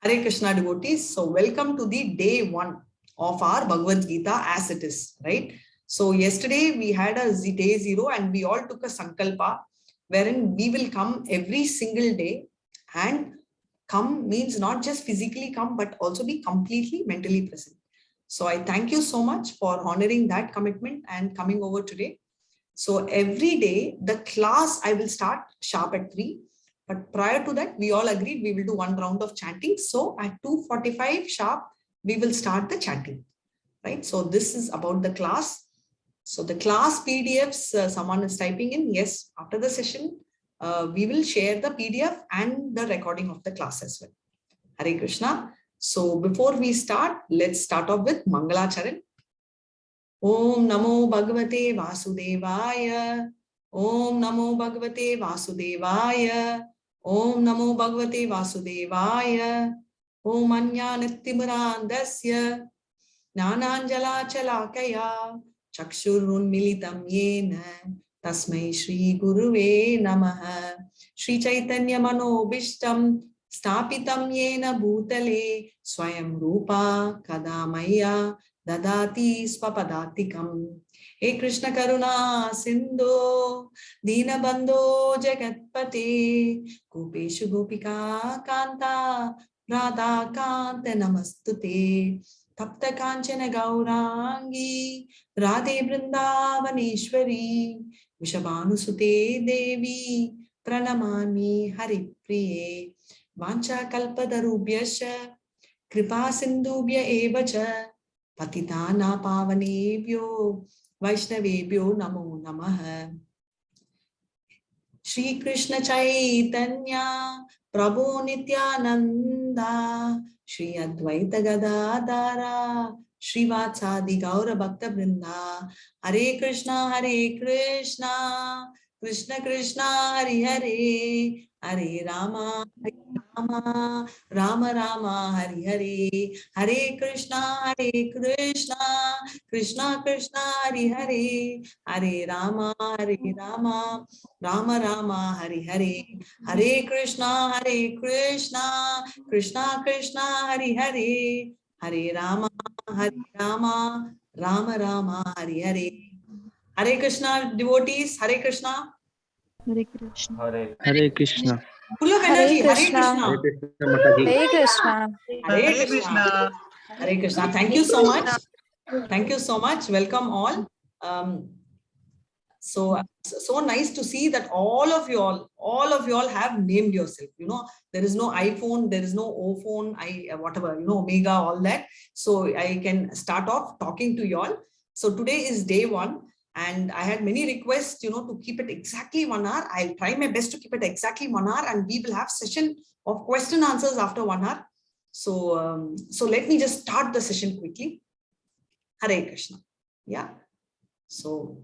Hare Krishna devotees. So welcome to the day one of our Bhagavad Gita as it is, right? So yesterday we had a day zero and we all took a sankalpa wherein we will come every single day, and come means not just physically come but also be completely mentally present. So I thank you so much for honoring that commitment and coming over today. So every day the class I will start sharp at 3. But prior to that, we all agreed we will do one round of chanting. So at 2:45 sharp, we will start the chanting, right? So this is about the class. So the class PDFs, someone is typing in. Yes, after the session, we will share the PDF and the recording of the class as well. Hare Krishna. So before we start, let's start off with Mangalacharan. Om Namo Bhagavate Vasudevaya. Om Namo Bhagavate Vasudevaya. Om Namo Bhagavate Vasudevaya. Om Ajnanatimirandasya Jnananjalachalakaya Chakshurunmilitam Yena Tasmai Shri Guruve Namaha. Shri Chaitanya Manobishtam Stapitam Yena Bhutale Swayam Rupa Kadamaya Dadati Swapadatikam. He Krishna Karuna Sindhu Dinabandho Jagatpate Gopeshu Gopika Kanta Radha Kanta Namastute Tapta Kanchana Gaurangi Radhe Vrindavaneshwari Vishabhanusute Devi Pranamami Haripriye Vancha Kalpadarubhyascha Kripa Sindhubhya Evacha Patitana Pavanebhyo Vaishnavebhyo Namo Namaha. Shri Krishna Chaitanya Prabhu Nityananda Shri Advaita Gadadara Shri Vatsadi Gaura Bhakta Vrinda. Hare Krishna Krishna Krishna Hare Hare Hare Rama Rama Rama Rama Hare Hare Hare Krishna Krishna Krishna Hare Hare Hare Rama Rama Rama Hare Hare Hare Krishna Krishna Krishna Hare Hare Hare Rama Rama Rama Hare Hare. Hare Krishna devotees, Hare Krishna. Hare Krishna. Hare Krishna. Full of energy. Hare Krishna. Hare Krishna Mataji. Hare Krishna. Hare Krishna. Hare Krishna. Thank you so much. Thank you so much. Welcome all. So nice to see that all of you all have named yourself. You know, there is no iPhone, there is no O phone, whatever, you know, Omega, all that. So I can start off talking to you all. So today is day one. And I had many requests, you know, to keep it exactly 1 hour. I'll try my best to keep it exactly 1 hour, and we will have session of question answers after 1 hour. So, so let me just start the session quickly. Hare Krishna. Yeah. So,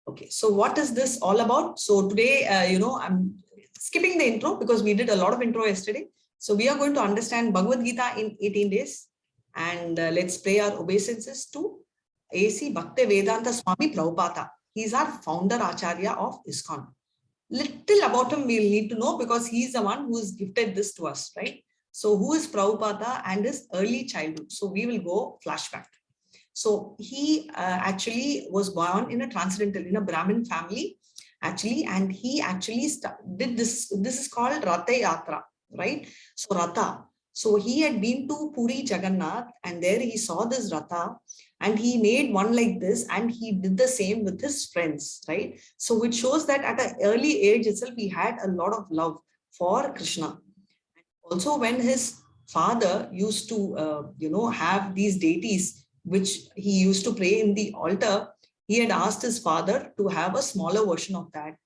okay. So what is this all about? So today, you know, I'm skipping the intro because we did a lot of intro yesterday. So we are going to understand Bhagavad Gita in 18 days. And let's pay our obeisances to A.C. Bhaktivedanta Swami Prabhupada. He's our founder Acharya of ISKCON. Little about him we'll need to know because he's the one who has gifted this to us, right? So who is Prabhupada and his early childhood? So we will go flashback. So he actually was born in a transcendental, in a Brahmin family, actually, and he actually did this. This is called Ratha Yatra, right? So Ratha. So he had been to Puri Jagannath, and there he saw this Ratha, and he made one like this, and he did the same with his friends, right? So which shows that at an early age itself, he had a lot of love for Krishna. Also, when his father used to, you know, have these deities, which he used to pray in the altar, he had asked his father to have a smaller version of that.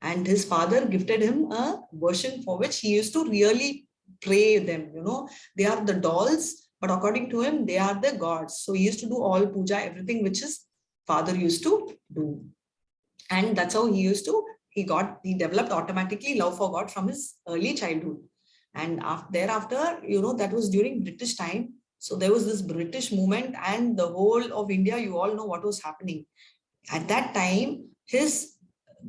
And his father gifted him a version for which he used to really pray them, you know, they are the dolls, but according to him, they are the gods. So he used to do all puja, everything which his father used to do. And that's how he developed automatically love for God from his early childhood. And thereafter, you know, that was during British time. So there was this British movement and the whole of India, you all know what was happening. At that time, his,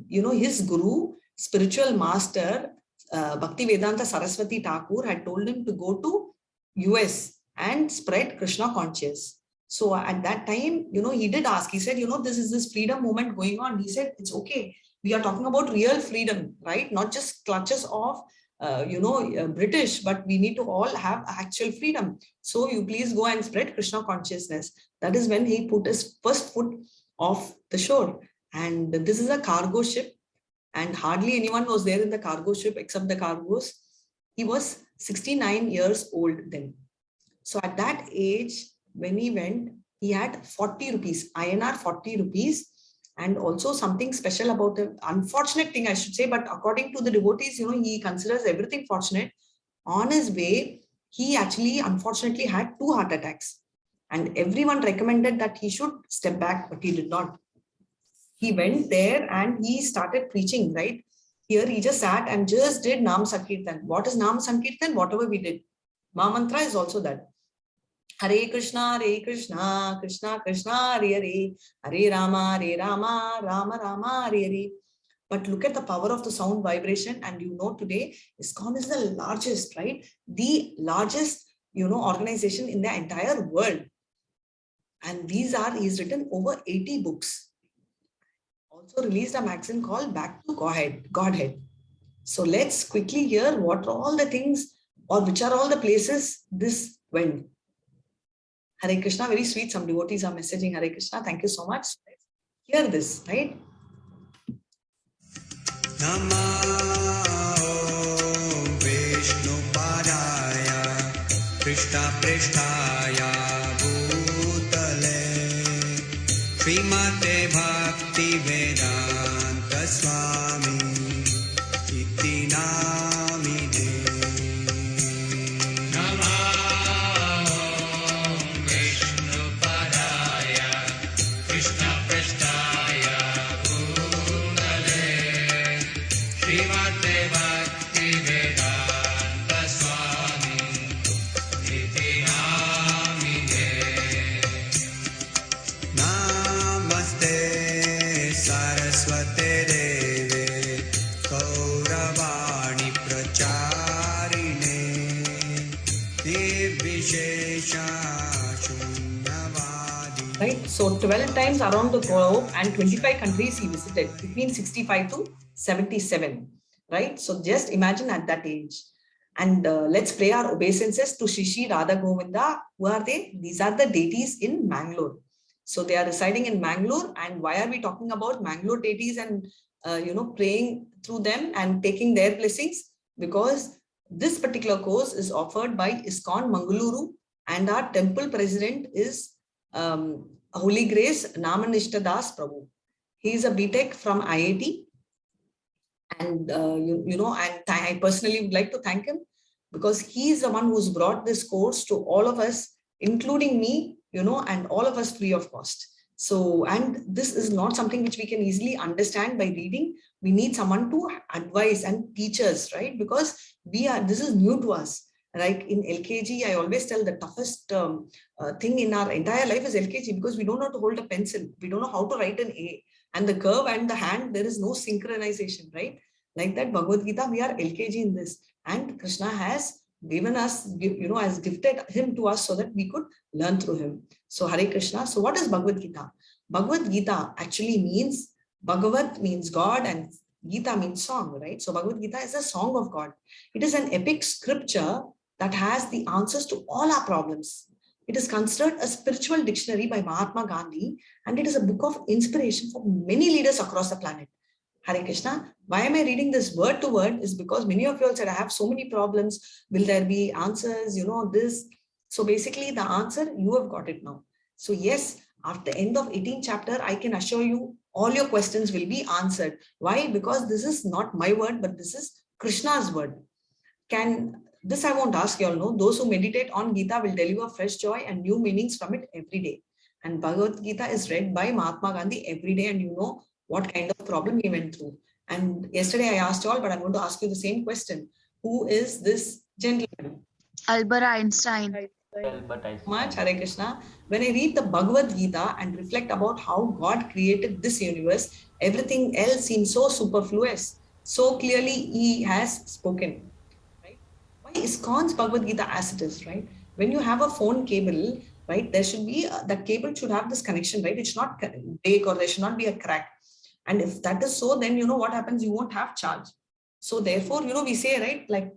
you know, his guru, spiritual master, Bhakti Vedanta Saraswati Thakur had told him to go to US and spread Krishna consciousness. So at that time, he did ask, he said, this is this freedom movement going on. He said, it's okay. We are talking about real freedom, right? Not just clutches of, British, but we need to all have actual freedom. So you please go and spread Krishna consciousness. That is when he put his first foot off the shore. And this is a cargo ship. And hardly anyone was there in the cargo ship except the cargos. He was 69 years old then. So at that age, when he went, he had 40 rupees, INR 40 rupees. And also something special about the unfortunate thing, I should say, but according to the devotees, he considers everything fortunate. On his way, he actually unfortunately had 2 heart attacks. And everyone recommended that he should step back, but he did not. He went there and he started preaching, right? Here he just sat and just did Nam Sankirtan. What is Nam Sankirtan? Whatever we did. Ma Mantra is also that. Hare Krishna, Krishna Krishna, Hare Hare, Hare Rama, Rama Rama, Hare Hare. But look at the power of the sound vibration. And today, ISKCON is the largest, right? The largest, organization in the entire world. And he's written over 80 books. Also released a magazine called Back to Godhead. So let's quickly hear what are all the things or which are all the places this went. Hare Krishna, very sweet. Some devotees are messaging Hare Krishna. Thank you so much. Let's hear this, right? Namo Vishnu Padaya Krishna Prishtaya Bhutale Srimate Bhakti Vedanta Swami Iti Namine Namo Vishnu Padaya Krishna Prishtaya Bhutale Srimate Bhakti Vedanta Swami Iti Namine Namaste Saraswate Deve Kauravani Pracharine Nirvishesha Shunyavadi. Right. So 12 times around the globe and 25 countries he visited between 65 to 77. Right. So just imagine at that age. And let's pay our obeisances to Shri Radha Govinda. Who are they? These are the deities in Mangalore. So they are residing in Mangalore. And why are we talking about Mangalore deities and, praying through them and taking their blessings? Because this particular course is offered by ISKCON Mangaluru, and our temple president is Holy Grace Namanishta Das Prabhu. He is a BTech from IIT. And, I personally would like to thank him because he is the one who's brought this course to all of us, including me, and all of us free of cost. So, and this is not something which we can easily understand by reading. We need someone to advise and teach us, right? Because this is new to us. Like in LKG, I always tell the toughest thing in our entire life is LKG because we don't know how to hold a pencil. We don't know how to write an A. And the curve and the hand, there is no synchronization, right? Like that Bhagavad Gita, we are LKG in this. And Krishna has given us, has gifted him to us so that we could learn through him. So Hare Krishna. So what is Bhagavad Gita? Bhagavad Gita actually means, Bhagavat means God and Gita means song, right? So Bhagavad Gita is a song of God. It is an epic scripture that has the answers to all our problems. It is considered a spiritual dictionary by Mahatma Gandhi, and it is a book of inspiration for many leaders across the planet. Hare Krishna. Why am I reading this word to word is because many of you all said, I have so many problems. Will there be answers? This. So basically the answer, you have got it now. So yes, after the end of 18th chapter, I can assure you all your questions will be answered. Why? Because this is not my word, but this is Krishna's word. This I won't ask you all, no. Those who meditate on Gita will deliver fresh joy and new meanings from it every day. And Bhagavad Gita is read by Mahatma Gandhi every day, and you know what kind of problem he went through. And yesterday I asked you all, but I'm going to ask you the same question. Who is this gentleman? Albert Einstein. Much Hare Krishna. When I read the Bhagavad Gita and reflect about how God created this universe, everything else seems so superfluous. So clearly he has spoken, right? Why ISKCON's Bhagavad Gita as it is, right? When you have a phone cable, right, there should be, that cable should have this connection, right? It should not break or there should not be a crack. And if that is so, then you know what happens, you won't have charge. So therefore, you know, we say, right, like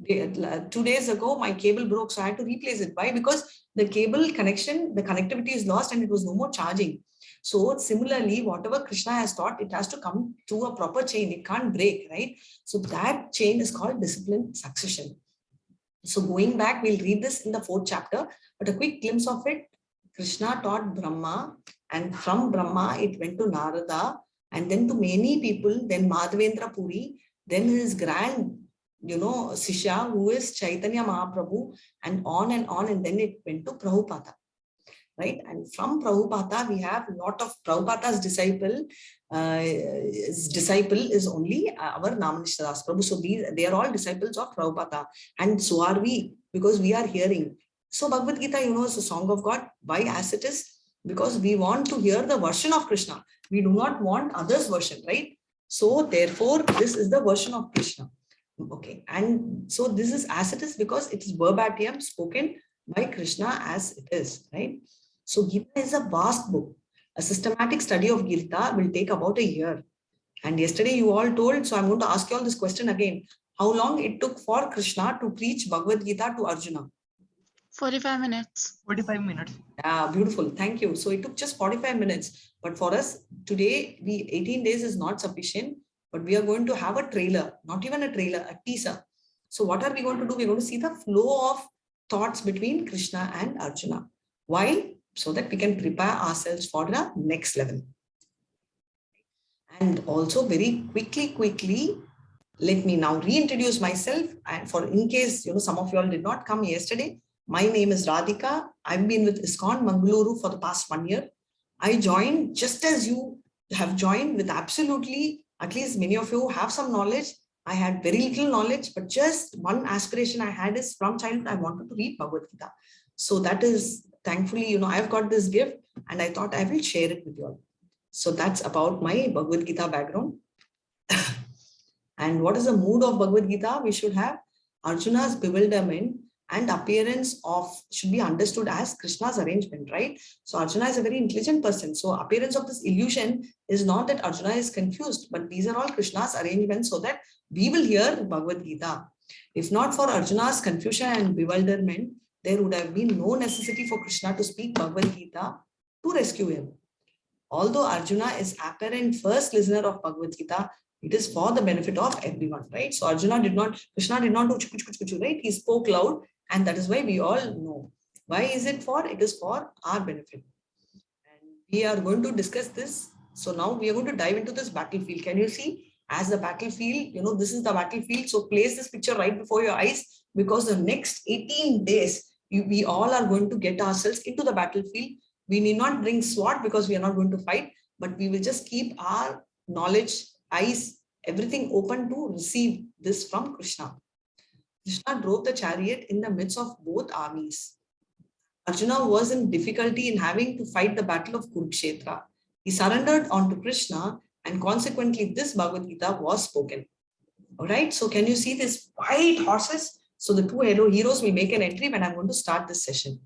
2 days ago, my cable broke, so I had to replace it. Why? Because the cable connection, the connectivity is lost and it was no more charging. So similarly, whatever Krishna has taught, it has to come to a proper chain. It can't break, right? So that chain is called discipline succession. So going back, we'll read this in the 4th chapter, but a quick glimpse of it. Krishna taught Brahma, and from Brahma, it went to Narada, and then to many people, then Madhavendra Puri, then his grand, you know, Sishya, who is Chaitanya Mahaprabhu, and on, and then it went to Prabhupada. Right? And from Prabhupada, we have a lot of Prabhupada's disciple. His disciple is only our Namanishta Das Prabhu. So they are all disciples of Prabhupada. And so are we, because we are hearing. So Bhagavad Gita, you know, is a song of God. Why as it is? Because we want to hear the version of Krishna. We do not want others' version, right? So therefore, this is the version of Krishna. Okay. And so this is as it is because it is verbatim spoken by Krishna as it is, right? So Gita is a vast book. A systematic study of Gita will take about a year. And yesterday you all told, so I'm going to ask you all this question again. How long it took for Krishna to preach Bhagavad Gita to Arjuna? 45 minutes. 45 minutes. Yeah, beautiful. Thank you. So it took just 45 minutes. But for us today, 18 days is not sufficient, but we are going to have a trailer, not even a trailer, a teaser. So what are we going to do? We're going to see the flow of thoughts between Krishna and Arjuna. Why? So that we can prepare ourselves for the next level. And also very quickly, let me now reintroduce myself. And for in case, you know, some of you all did not come yesterday, my name is Radhika. I've been with ISKCON Mangaluru for the past 1 year. I joined just as you have joined with absolutely, at least many of you have some knowledge. I had very little knowledge, but just one aspiration I had is from childhood, I wanted to read Bhagavad Gita. So that is, thankfully, you know, I've got this gift and I thought I will share it with you all. So that's about my Bhagavad Gita background. And what is the mood of Bhagavad Gita? We should have Arjuna's bewilderment and appearance of should be understood as Krishna's arrangement, right? So Arjuna is a very intelligent person. So appearance of this illusion is not that Arjuna is confused, but these are all Krishna's arrangements so that we will hear Bhagavad Gita. If not for Arjuna's confusion and bewilderment, there would have been no necessity for Krishna to speak Bhagavad Gita to rescue him. Although Arjuna is apparent first listener of Bhagavad Gita, it is for the benefit of everyone, right? So Krishna did not do chuchu, right? He spoke loud, and that is why we all know. Why is it for? It is for our benefit. And we are going to discuss this. So now we are going to dive into this battlefield. Can you see? As the battlefield, you know, this is the battlefield. So place this picture right before your eyes, because the next 18 days, we all are going to get ourselves into the battlefield. We need not bring sword because we are not going to fight, but we will just keep our knowledge, eyes, everything open to receive this from Krishna. Krishna drove the chariot in the midst of both armies. Arjuna was in difficulty in having to fight the battle of Kurukshetra. He surrendered onto Krishna, and consequently this Bhagavad Gita was spoken. All right, so can you see these white horses? So the two heroes will make an entry when I'm going to start this session,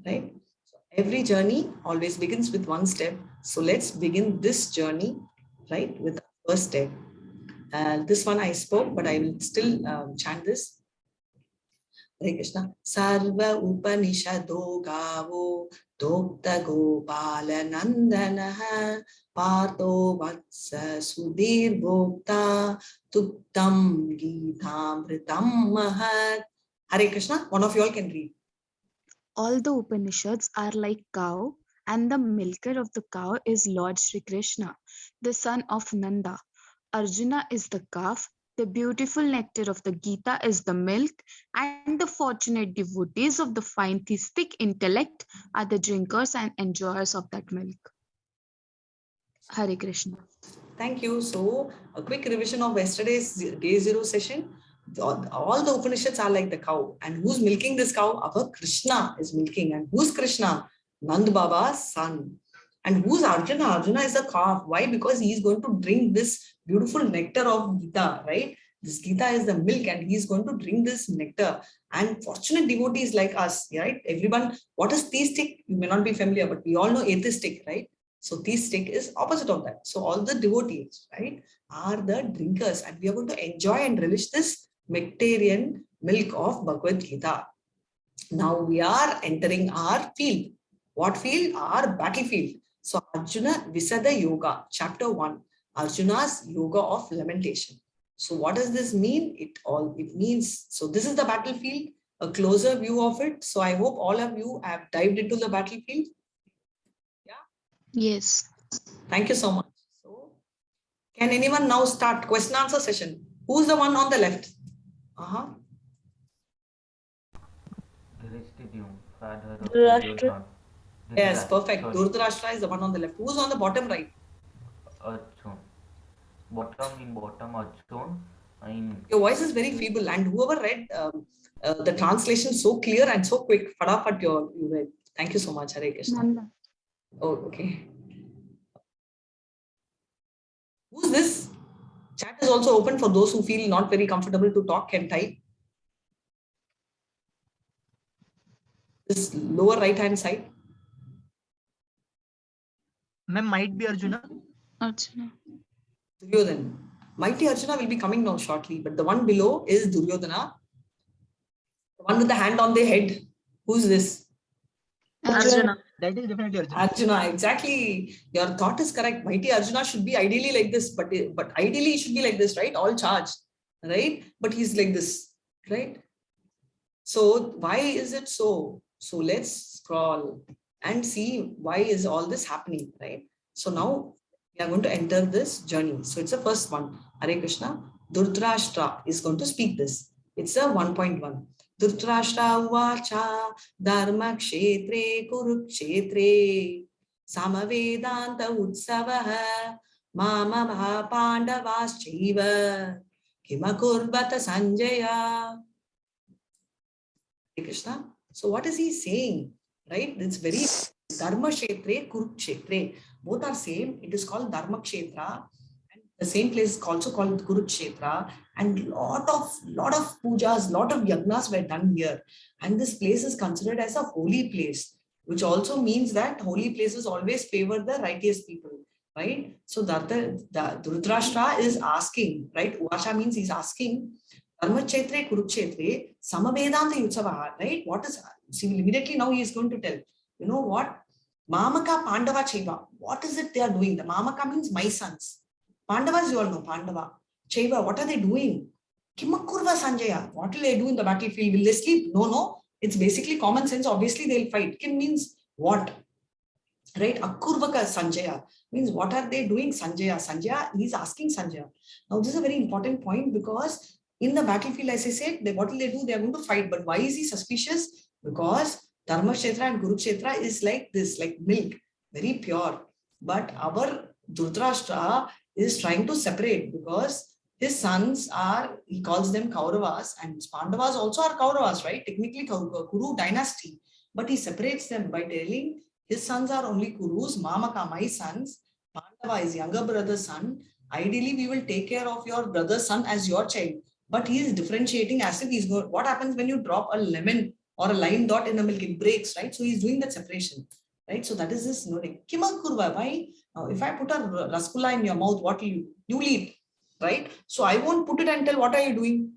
right? So every journey always begins with one step. So let's begin this journey, right, with the first step. This one I spoke, but I will still chant this. Hare Krishna. Sarva Upanishado Gavo Dokta Gopala Nandanaha Partho Vatsa Sudhir Bhokta Tuktam Geetamritam Mahat. Hare Krishna. One of you all can read. All the Upanishads are like cow, and the milker of the cow is Lord Shri Krishna, the son of Nanda. Arjuna is the calf, the beautiful nectar of the Gita is the milk, and the fortunate devotees of the fine theistic intellect are the drinkers and enjoyers of that milk. Hare Krishna. Thank you. So a quick revision of yesterday's day 0 session. All the Upanishads are like the cow. And who's milking this cow? Our Krishna is milking. And who's Krishna? Nand Baba's son. And who's Arjuna? Arjuna is the calf. Why? Because he is going to drink this beautiful nectar of Gita, right? This Gita is the milk and he is going to drink this nectar. And fortunate devotees like us, right? Everyone, what is theistic? You may not be familiar, but we all know atheistic, right? So theistic is opposite of that. So all the devotees, right, are the drinkers and we are going to enjoy and relish this nectarian milk of Bhagavad Gita. Now we are entering our field. What field? Our battlefield. So Arjuna Visada Yoga, chapter 1, Arjuna's yoga of lamentation. So what does this mean? It means, so this is the battlefield, a closer view of it. So I hope all of you have dived into the battlefield. Yes. Thank you so much. So can anyone now start question answer session? Who's the one on the left? Father of Dhritarashtra. Duryodhana. Yes, perfect. Sorry, Dhritarashtra is the one on the left. Who's on the bottom right? Arjun. Bottom Arjun. Your voice is very feeble, and whoever read the translation so clear and so quick, Fadafat, you read. Thank you so much, Hare Krishna. Nanda. Oh, okay. Who's this? Chat is also open for those who feel not very comfortable to talk and type. This lower right hand side. Ma'am, might be Arjuna. Arjuna. Duryodhana. Mighty Arjuna will be coming now shortly, but the one below is Duryodhana. The one with the hand on the head. Who's this? Arjuna. That is definitely Arjuna. Arjuna, exactly. Your thought is correct. Mighty Arjuna should be ideally like this, but ideally he should be like this, right? All charged, right? But he's like this, right? So why is it so? So let's scroll and see why is all this happening, right? So now we are going to enter this journey. So it's the first one. Hare Krishna. Dhritarashtra is going to speak this. It's a 1.1. Dhritarashtra uvacha dharma kshetre kurukshetre samavedanta utsavaha mama pandavaschaiva kimakurbata sanjaya. Hare Krishna. So what is he saying? Right? It's very Dharma Kshetre, Kurukshetre. Both are same. It is called Dharma Kshetra. And the same place is also called Kurukshetra. And lot of pujas, lot of yagnas were done here. And this place is considered as a holy place, which also means that holy places always favor the righteous people. Right? So the Dhritarashtra is asking, right? Uvasha means he's asking, Dharma Kshetre, Kurukshetre, Samavedanta Yutsavaha, right? What is, see, immediately now he is going to tell, you know what? Mamaka Pandava Chaiva. What is it they are doing? The Mamaka means my sons. Pandavas, you all know, Pandava. Chaiva, what are they doing? Kimakurva Sanjaya. What will they do in the battlefield? Will they sleep? No. It's basically common sense. Obviously, they'll fight. Kim means what? Right? Akurvaka Sanjaya means what are they doing? Sanjaya, he's asking Sanjaya. Now, this is a very important point because in the battlefield, as I said, what will they do? They are going to fight. But why is he suspicious? Because Dharma Kshetra and Kurukshetra is like this, like milk, very pure. But our Dhritarashtra is trying to separate because his sons are, he calls them Kauravas, and Pandavas also are Kauravas, right? Technically, Kuru dynasty. But he separates them by telling his sons are only Kurus, Mamaka, my sons, Pandava is younger brother's son. Ideally, we will take care of your brother's son as your child. But he is differentiating as if he's going. What happens when you drop a lemon or a lime dot in the milk? It breaks, right? So he's doing that separation, right? So that is this noting. Kima kurva, why? Now, if I put a rasgulla in your mouth, what will you will eat, right? So I won't put it and tell, what are you doing,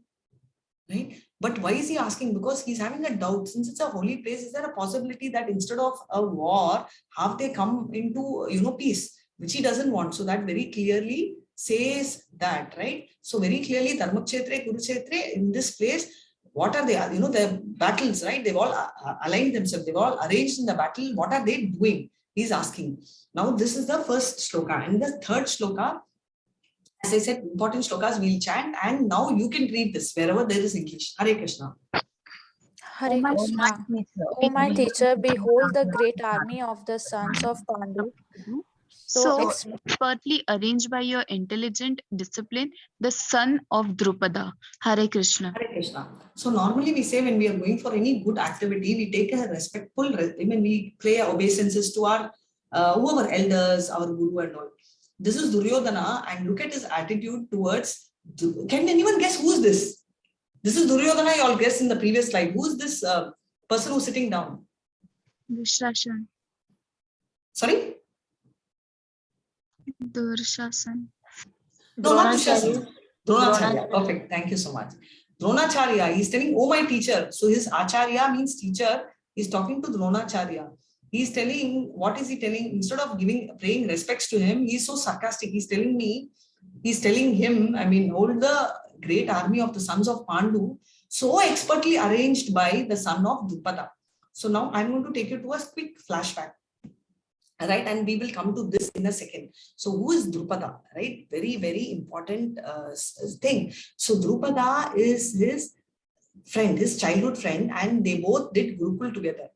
right? But why is he asking? Because he's having a doubt. Since it's a holy place, is there a possibility that instead of a war, have they come into, peace, which he doesn't want? So that very clearly says that, right? So very clearly, Dharma Kshetre, Kurukshetre, in this place, what are they? The battles, right? They've all aligned themselves. They've all arranged in the battle. What are they doing? He's asking. Now, this is the first shloka. And the third shloka, as I said, important shlokas we'll chant. And now you can read this wherever there is English. Hare Krishna. Hare Krishna. O my teacher, behold the great army of the sons of Pandu. So expertly arranged by your intelligent discipline, the son of Drupada. Hare Krishna. Hare Krishna. So normally we say when we are going for any good activity, we take a respectful, we play obeisances to our whoever elders, our guru and all. This is Duryodhana, and look at his attitude towards. Can anyone guess who is this? This is Duryodhana. You all guessed in the previous slide. Who is this person who's sitting down? Dushashan. Sorry. Durshasan. No, not Dushasana. Dronacharya. Perfect. Thank you so much. Dronacharya, he's telling, oh, my teacher. So his Acharya means teacher. He's talking to Dronacharya. He's telling, what is he telling? Instead of paying respects to him, he's so sarcastic. He's telling him, I mean, hold the great army of the sons of Pandu, so expertly arranged by the son of Drupada. So now I'm going to take you to a quick flashback. Right, and we will come to this in a second. So who is Drupada? Right, very, very important thing. So Drupada is his friend, his childhood friend, and they both did Gurukul together.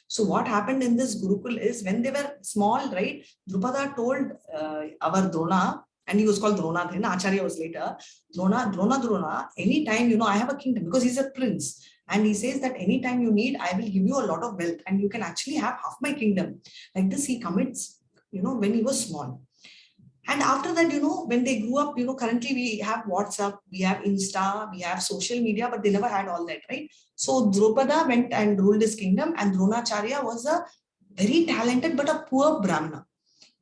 So what happened in this Gurukul is when they were small, right, Drupada told our Drona, and he was called Drona then, Acharya was later, Drona, anytime, I have a kingdom, because he's a prince. And he says that anytime you need, I will give you a lot of wealth and you can actually have half my kingdom. Like this, he commits, when he was small. And after that, when they grew up, currently we have WhatsApp, we have Insta, we have social media, but they never had all that, right? So Drupada went and ruled his kingdom, and Dronacharya was a very talented but a poor Brahmana.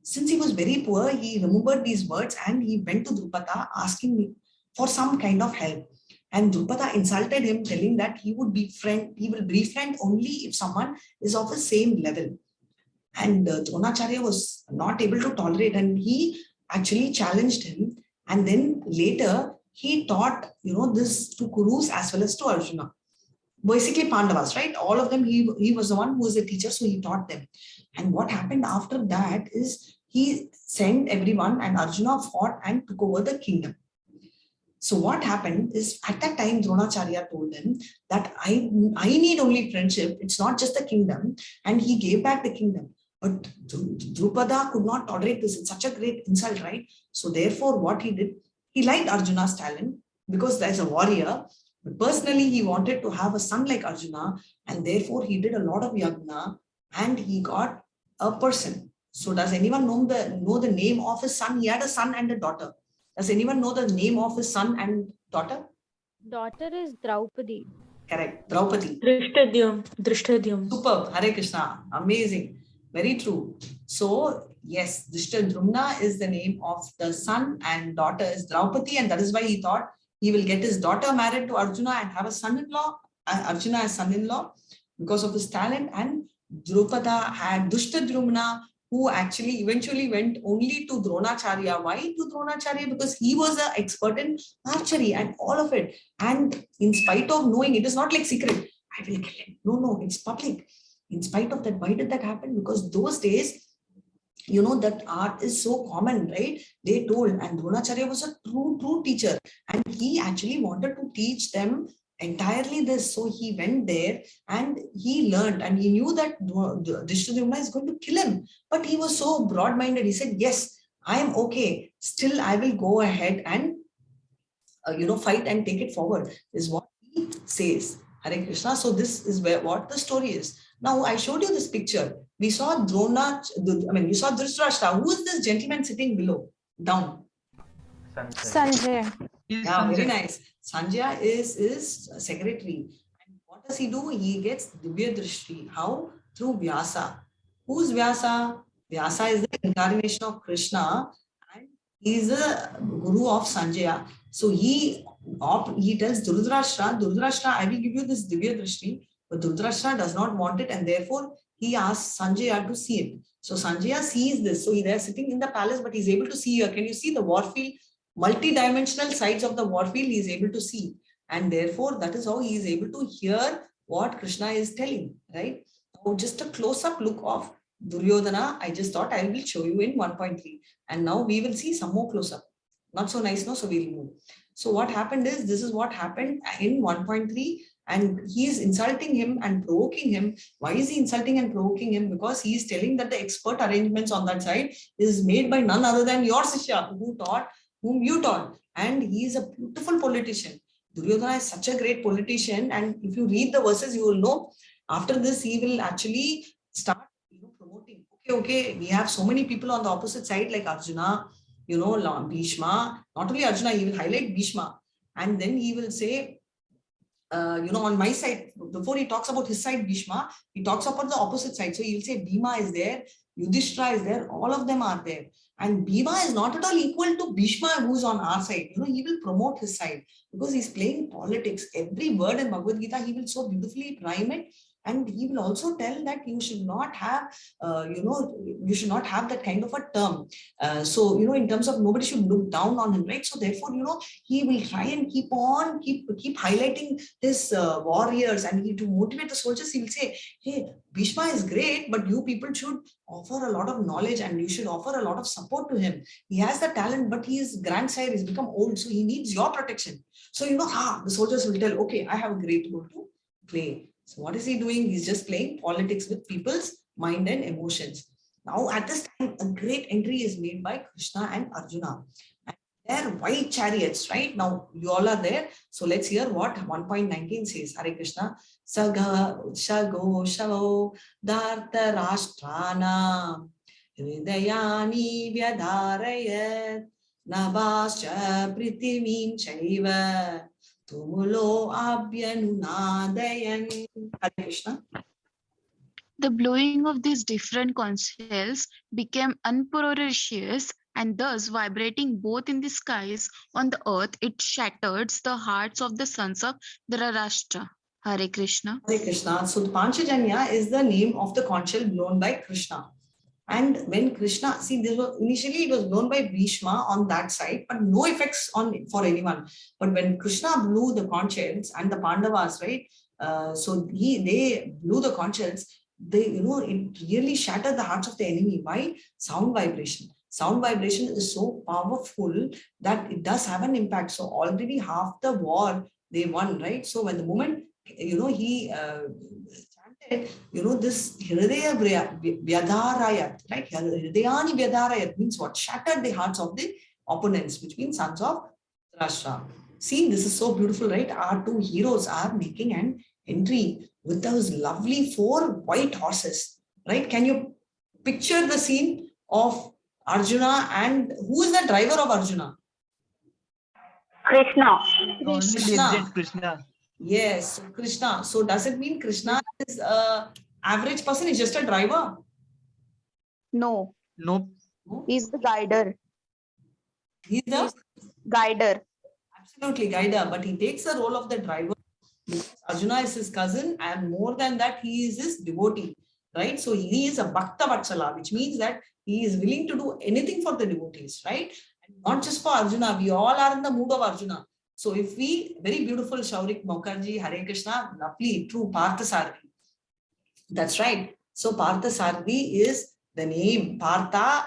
Since he was very poor, he remembered these words and he went to Drupada asking for some kind of help. And Drupada insulted him, telling that he will befriend only if someone is of the same level. And Dronacharya was not able to tolerate, and he actually challenged him. And then later he taught, this to Kurus as well as to Arjuna. Basically Pandavas, right? All of them, he was the one who was a teacher, so he taught them. And what happened after that is he sent everyone, and Arjuna fought and took over the kingdom. So what happened is at that time, Dronacharya told him that I need only friendship. It's not just the kingdom. And he gave back the kingdom. But Drupada could not tolerate this. It's such a great insult, right? So therefore, what he did, he liked Arjuna's talent because there's a warrior. But personally, he wanted to have a son like Arjuna. And therefore, he did a lot of yagna and he got a person. So does anyone know the name of his son? He had a son and a daughter. Does anyone know the name of his son and daughter? Daughter is Draupadi. Correct. Draupadi. Drishtadyum. Superb. Hare Krishna. Amazing. Very true. So, yes, Drishtadyumna is the name of the son and daughter is Draupadi. And that is why he thought he will get his daughter married to Arjuna and have a son-in-law. Arjuna as son-in-law because of his talent. And Drupada had Drishtadyumna, who actually eventually went only to Dronacharya. Why to Dronacharya? Because he was an expert in archery and all of it. And in spite of knowing, it is not like secret, I will kill him. No, it's public. In spite of that, why did that happen? Because those days, that art is so common, right? They told, and Dronacharya was a true teacher. And he actually wanted to teach them entirely this. So he went there and he learned, and he knew that Drishtadyumna is going to kill him. But he was so broad-minded. He said, yes, I am okay. Still, I will go ahead and, fight and take it forward, is what he says. Hare Krishna. So this is what the story is. Now, I showed you this picture. We saw you saw Dhritarashtra. Who is this gentleman sitting below, down? Sanjay. Yeah, very nice. Sanjay is his secretary. And what does he do? He gets Divya Drishti. How? Through Vyasa. Who's Vyasa? Vyasa is the incarnation of Krishna, and he is a guru of Sanjaya. So he tells Dhritarashtra, I will give you this Divya Drishti, but Dhritarashtra does not want it, and therefore he asks Sanjaya to see it. So Sanjaya sees this. So they're sitting in the palace, but he's able to see here. Can you see the warfield? Multi-dimensional sides of the warfield he is able to see, and therefore that is how he is able to hear what Krishna is telling, right? Now just a close-up look of Duryodhana, I just thought I will show you in 1.3, and now we will see some more close-up. Not so nice, no? So we'll move. So what happened is, this is what happened in 1.3, and he is insulting him and provoking him. Why is he insulting and provoking him? Because he is telling that the expert arrangements on that side is made by none other than your Sishya, whom you taught, and he is a beautiful politician. Duryodhana is such a great politician, and if you read the verses, you will know after this he will actually start promoting. Okay, we have so many people on the opposite side like Arjuna, Bhishma. Not only Arjuna, he will highlight Bhishma. And then he will say, on my side, before he talks about his side, Bhishma, he talks about the opposite side. So he will say Bhima is there, Yudhishthira is there, all of them are there. And Bhima is not at all equal to Bhishma, who's on our side. He will promote his side because he's playing politics. Every word in Bhagavad Gita, he will so beautifully rhyme it. And he will also tell that you should not have, you should not have that kind of a term. So, in terms of nobody should look down on him, right? So therefore, he will try and keep highlighting his warriors, and to motivate the soldiers, he will say, hey, Bhishma is great, but you people should offer a lot of knowledge and you should offer a lot of support to him. He has the talent, but his grandsire has become old, so he needs your protection. So, the soldiers will tell, okay, I have a great role to play. So what is he doing? He's just playing politics with people's mind and emotions. Now at this time, a great entry is made by Krishna and Arjuna. And they're white chariots, right? Now you all are there. So let's hear what 1.19 says. Hare Krishna. Saga shago shavo dharta rashtrana hridayani vyadharayat nabascha pritimim chaiva Tumulo abhyanunadayan. Hare Krishna. The blowing of these different conch shells became unpropitious, and thus vibrating both in the skies on the earth, it shattered the hearts of the sons of Dhritarashtra. Hare Krishna. Hare Krishna. So the Panchajanya is the name of the conch shell blown by Krishna. And when Krishna, initially it was blown by Bhishma on that side, but no effects for anyone. But when Krishna blew the conch shells and the Pandavas, right? They blew the conch shells. It really shattered the hearts of the enemy. Why? Sound vibration. Sound vibration is so powerful that it does have an impact. So already half the war they won, right? So when the moment he chanted, this Hridaya Vyadharayat, right? Hridayani Vyadharayat means what? Shattered the hearts of the opponents, which means sons of Rashtra. See, this is so beautiful, right? Our two heroes are making an entry with those lovely 4 white horses, right? Can you picture the scene of Arjuna, and who is the driver of Arjuna? Krishna. Only legend Krishna. Yes, Krishna. So does it mean Krishna is an average person? Is just a driver? No, Nope. he's the guider. He's the Guider. absolutely guider, but he takes the role of the driver. Arjuna is his cousin, and more than that, he is his devotee, right? So he is a Bhakta Vatsala, which means that he is willing to do anything for the devotees, right? And not just for Arjuna, we all are in the mood of Arjuna. So if we, very beautiful Shaurik Mukherjee, Hare Krishna, lovely, true, Parthasarathi. That's right. So Parthasarathi is the name. Partha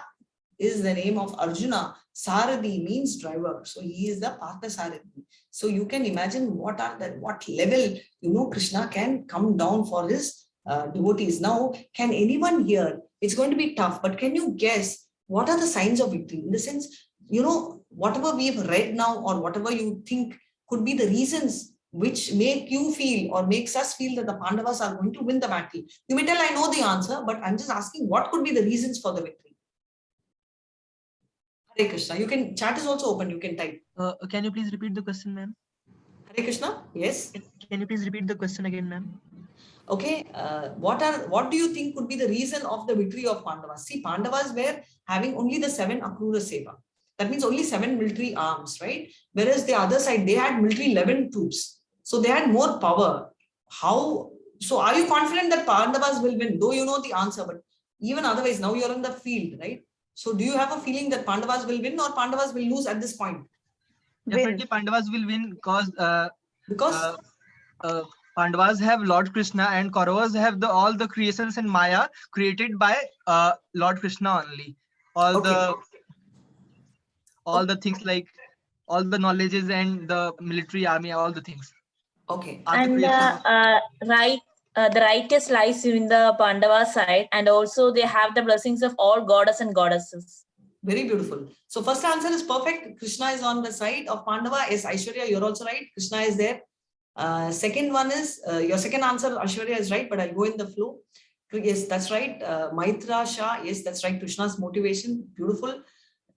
is the name of Arjuna. Sarathi means driver. So he is the Parthasarathi. So you can imagine what level, Krishna can come down for his devotees. Now, can anyone here, it's going to be tough, but can you guess what are the signs of victory? In the sense, whatever we've read now or whatever you think could be the reasons which make you feel or makes us feel that the Pandavas are going to win the battle. You may tell I know the answer, but I'm just asking what could be the reasons for the victory? Hare Krishna. You can, chat is also open, you can type. Can you please repeat the question, ma'am? Hare Krishna, yes. Can you please repeat the question again, ma'am? Okay, what do you think could be the reason of the victory of Pandavas? See, Pandavas were having only the 7 Akrura Seva. That means only 7 military arms, right? Whereas the other side, they had military 11 troops. So they had more power. So are you confident that Pandavas will win? Though you know the answer, but even otherwise, now you're in the field, right? So do you have a feeling that Pandavas will win or Pandavas will lose at this point? Definitely Pandavas will win because Because Pandavas have Lord Krishna and Kauravas have all the creations in Maya created by Lord Krishna only. All the things like all the knowledges and the military army, all the things. okay. are the And creations of- the righteous lies in the Pandava side, and also they have the blessings of all goddess and goddesses. Very beautiful. So first answer is perfect. Krishna is on the side of Pandava. Yes, Aishwarya, you're also right. Krishna is there. Second one is, your second answer, Aishwarya, is right, but I'll go in the flow. Yes, that's right. Maitra Shah. Yes, that's right. Krishna's motivation. Beautiful.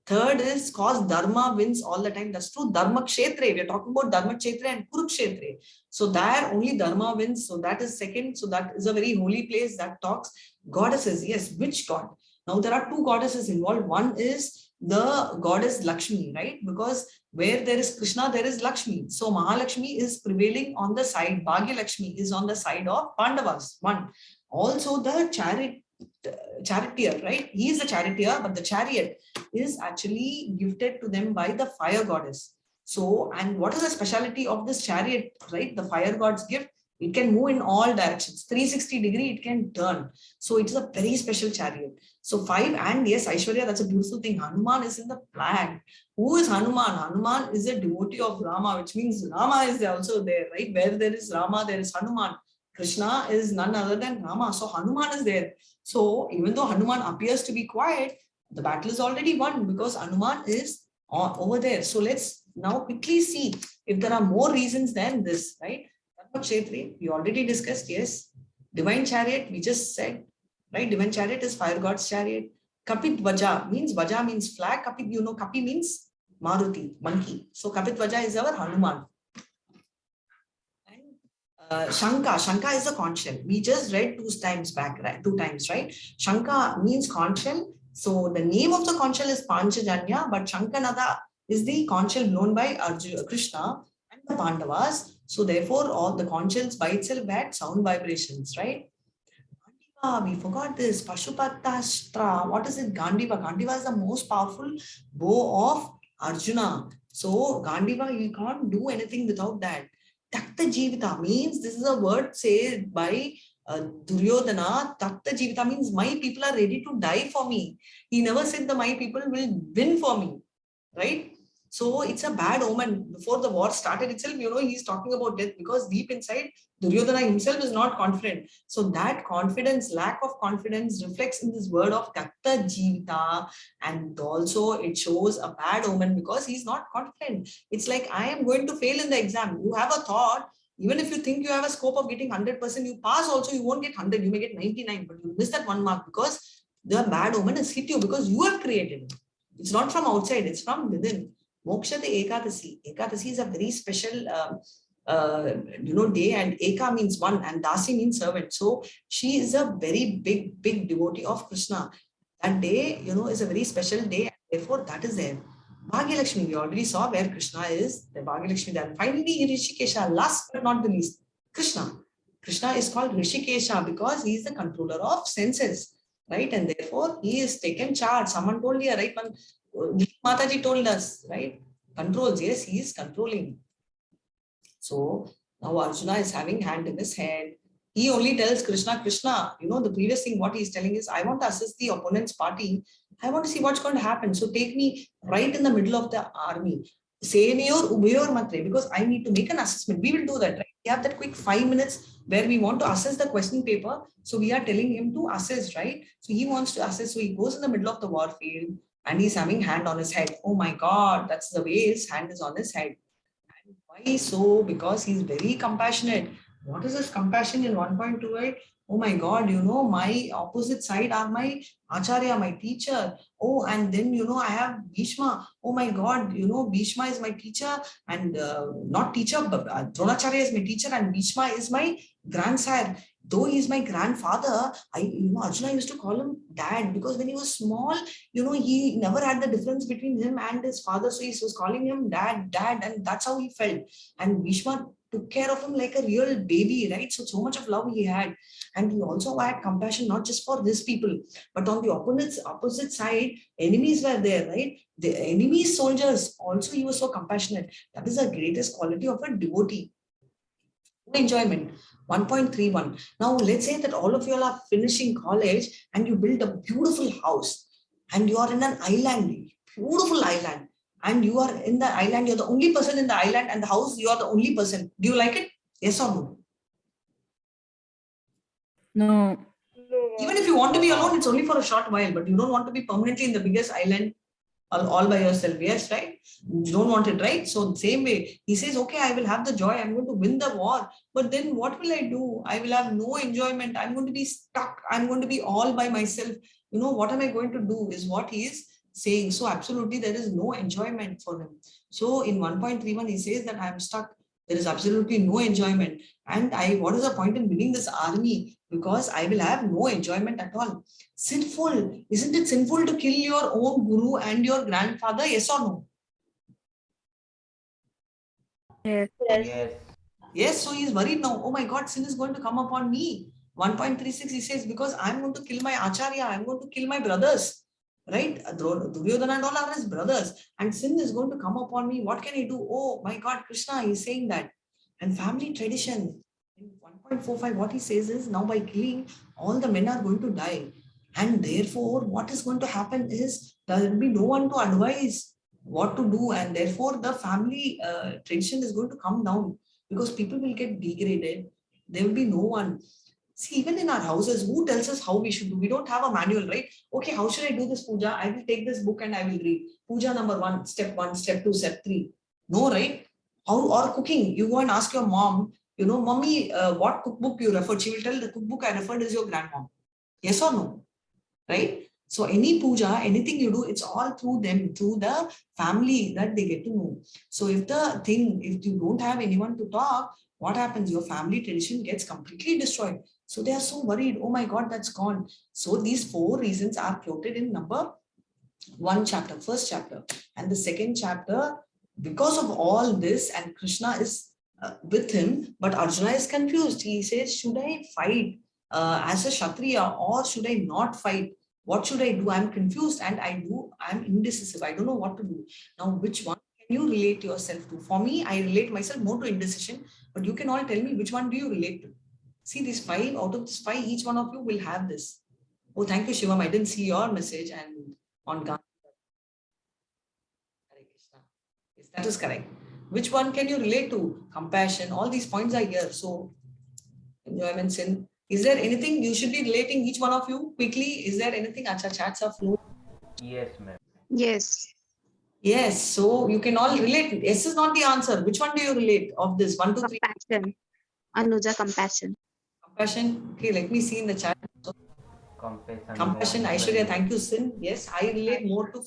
Third is cause Dharma wins all the time. That's true. Dharma Kshetre. We are talking about Dharma Kshetre and Kurukshetre. So there only Dharma wins. So that is second. So that is a very holy place that talks. Goddesses. Yes, which god? Now there are two goddesses involved. One is the goddess Lakshmi, right? Because where there is Krishna, there is Lakshmi. So Mahalakshmi is prevailing on the side. Bhagya Lakshmi is on the side of Pandavas. One. Also the charioteer, right? He is the charioteer, but the chariot is actually gifted to them by the fire goddess. So, and what is the speciality of this chariot, right? The fire god's gift, it can move in all directions, 360 degree, it can turn. So it's a very special chariot. So 5, and yes, Aishwarya, that's a beautiful thing. Hanuman is in the flag. Who is Hanuman? Hanuman is a devotee of Rama, which means Rama is also there, right? Where there is Rama, there is Hanuman. Krishna is none other than Rama. So Hanuman is there. So even though Hanuman appears to be quiet, the battle is already won because Hanuman is over there. So let's now quickly see if there are more reasons than this, right? Kshetri, we already discussed, yes. Divine chariot, we just said, right? Divine chariot is fire god's chariot. Kapit Vaja means flag. Kapit, you know, Kapi means Maruti, monkey. So Kapit Vaja is our Hanuman. Shanka is a conch shell. We just read 2 times back, right? 2 times, right? Shanka means conch shell. So the name of the conch shell is Panchajanya, but Shankanada is the conch shell blown by Arjuna, Krishna and the Pandavas. So therefore, all the conch shells by itself had sound vibrations, right? Gandiva, we forgot this. Pashupatastra. What is it? Gandiva. Gandiva is the most powerful bow of Arjuna. So Gandiva, you can't do anything without that. Takta Jivita means, this is a word said by Duryodhana. Takta Jivita means my people are ready to die for me. He never said that my people will win for me, right? So it's a bad omen. Before the war started itself, you know, he's talking about death because deep inside, Duryodhana himself is not confident. So that confidence, lack of confidence reflects in this word of Takta Jivita. And also it shows a bad omen because he's not confident. It's like, I am going to fail in the exam. You have a thought, even if you think you have a scope of getting 100%, you pass also, you won't get 100, you may get 99, but you miss that 1 mark because the bad omen has hit you because you have created it. It's not from outside, it's from within. Mokshate Ekadasi. Ekadasi is a very special day, and Eka means one and Dasi means servant. So she is a very big devotee of Krishna. That day, you know, is a very special day. Therefore, that is there. Bhagya Lakshmi, we already saw where Krishna is. The Bhagya Lakshmi there. Finally, Rishikesha, last but not the least, Krishna. Krishna is called Rishikesha because he is the controller of senses, right? And therefore, he is taken charge. Someone told here, right? Mataji told us, right? Controls, yes, he is controlling. So now Arjuna is having hand in his head. He only tells Krishna, Krishna, you know, the previous thing what he is telling is, I want to assist the opponent's party. I want to see what's going to happen. So take me right in the middle of the army. Senayor Ubayor Matre, because I need to make an assessment. We will do that, right? We have that quick 5 minutes where we want to assess the question paper. So we are telling him to assess, right? So he wants to assess. So he goes in the middle of the war field. And he's having hand on his head. Oh my God, that's the way his hand is on his head. And why so? Because he's very compassionate. What is this compassion in 1.28? Oh my God, you know, my opposite side are my Acharya, my teacher. Oh, and then, you know, I have Bhishma. Oh my God, you know, Bhishma is my teacher and not teacher, but Dronacharya is my teacher and Bhishma is my grandsire. Though he is my grandfather, Arjuna used to call him dad because when he was small, you know, he never had the difference between him and his father. So he was calling him dad, and that's how he felt. And Bhishma took care of him like a real baby, right? So much of love he had. And he also had compassion, not just for these people, but on the opposite side, enemies were there, right? The enemy soldiers, also he was so compassionate. That is the greatest quality of a devotee. Enjoyment. 1.31. Now let's say that all of you are finishing college and you build a beautiful house and you are in an island, beautiful island, and you are in the island, you're the only person in the island, and the house, you are the only person. Do you like it? Yes or no? No. Even if you want to be alone, it's only for a short while, but you don't want to be permanently in the biggest island. all by yourself. Yes, right? You don't want it, right? So same way, he says, okay, I will have the joy. I'm going to win the war. But then what will I do? I will have no enjoyment. I'm going to be stuck. I'm going to be all by myself. You know, what am I going to do is what he is saying. So absolutely, there is no enjoyment for him. So in 1.31, he says that I'm stuck. There is absolutely no enjoyment. And what is the point in winning this army? Because I will have no enjoyment at all. Sinful. Isn't it sinful to kill your own guru and your grandfather? Yes or no? Yes. Yes. Yes, so he's worried now. Oh my God, sin is going to come upon me. 1.36, he says, because I'm going to kill my Acharya, I'm going to kill my brothers. Right? Duryodhana and all are his brothers. And sin is going to come upon me. What can I do? Oh my God, Krishna is saying that. And family tradition. In 1.45, what he says is, now by killing, all the men are going to die. And therefore, what is going to happen is, there will be no one to advise what to do. And therefore, the family tradition is going to come down. Because people will get degraded. There will be no one. See, even in our houses, who tells us how we should do? We don't have a manual, right? Okay, how should I do this puja? I will take this book and I will read. Puja number 1, step 2, step 3. No, right? Or cooking. You go and ask your mom, you know, mommy, what cookbook you referred? She will tell the cookbook I referred is your grandmom. Yes or no? Right? So any puja, anything you do, it's all through them, through the family that they get to know. So if you don't have anyone to talk, what happens? Your family tradition gets completely destroyed. So they are so worried. Oh my God, that's gone. So these 4 reasons are quoted in number 1 chapter, first chapter. And the second chapter, because of all this, and Krishna is with him, but Arjuna is confused. He says, should I fight as a Kshatriya or should I not fight? What should I do? I'm confused and I'm indecisive. I don't know what to do. Now, which one can you relate yourself to? For me, I relate myself more to indecision, but you can all tell me which one do you relate to? See, these 5, out of this 5, each one of you will have this. Oh, thank you, Shivam. I didn't see your message and on Gandhi. Hare Krishna. Yes, that is correct. Which one can you relate to? Compassion. All these points are here. So, enjoyment, sin. Is there anything you should be relating, each one of you quickly? Is there anything? Acha, chats are fluent. Yes, ma'am. Yes. Yes, so you can all relate. Yes is not the answer. Which one do you relate of this? 1, 2, 3. Compassion. Anuja, compassion. Compassion. Okay, let me see in the chat. Compassion. Aishwarya, thank you, Sin. Yes, I relate more to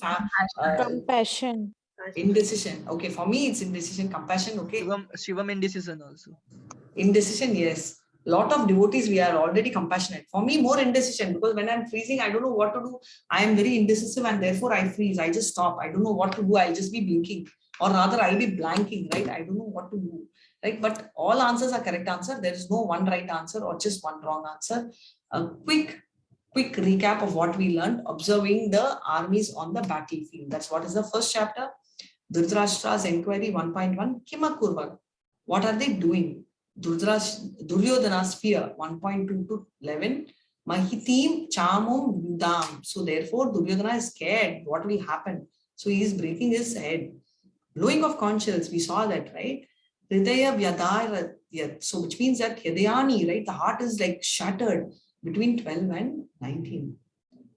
Compassion. indecision. Okay, for me it's indecision. Compassion. Okay. Shivam indecision also. Indecision, yes. Lot of devotees, we are already compassionate. For me, more indecision, because when I'm freezing, I don't know what to do. I am very indecisive and therefore I freeze. I just stop. I don't know what to do. I'll just be blinking, or rather I'll be blanking, right? I don't know what to do, right? But all answers are correct answer. There is no one right answer or just one wrong answer. A quick recap of what we learned, observing the armies on the battlefield. That's what is the first chapter. Dhritarashtra's inquiry 1.1. Kimakurva. What are they doing? Duryodhana's fear 1.2 to 11. Mahitim chamum yudam. So therefore Duryodhana is scared. What will happen? So he is breaking his head. Blowing of conch shells. We saw that, right? Hridaya vyadaya. So which means that Hridayani, right? The heart is like shattered between 12 and 19.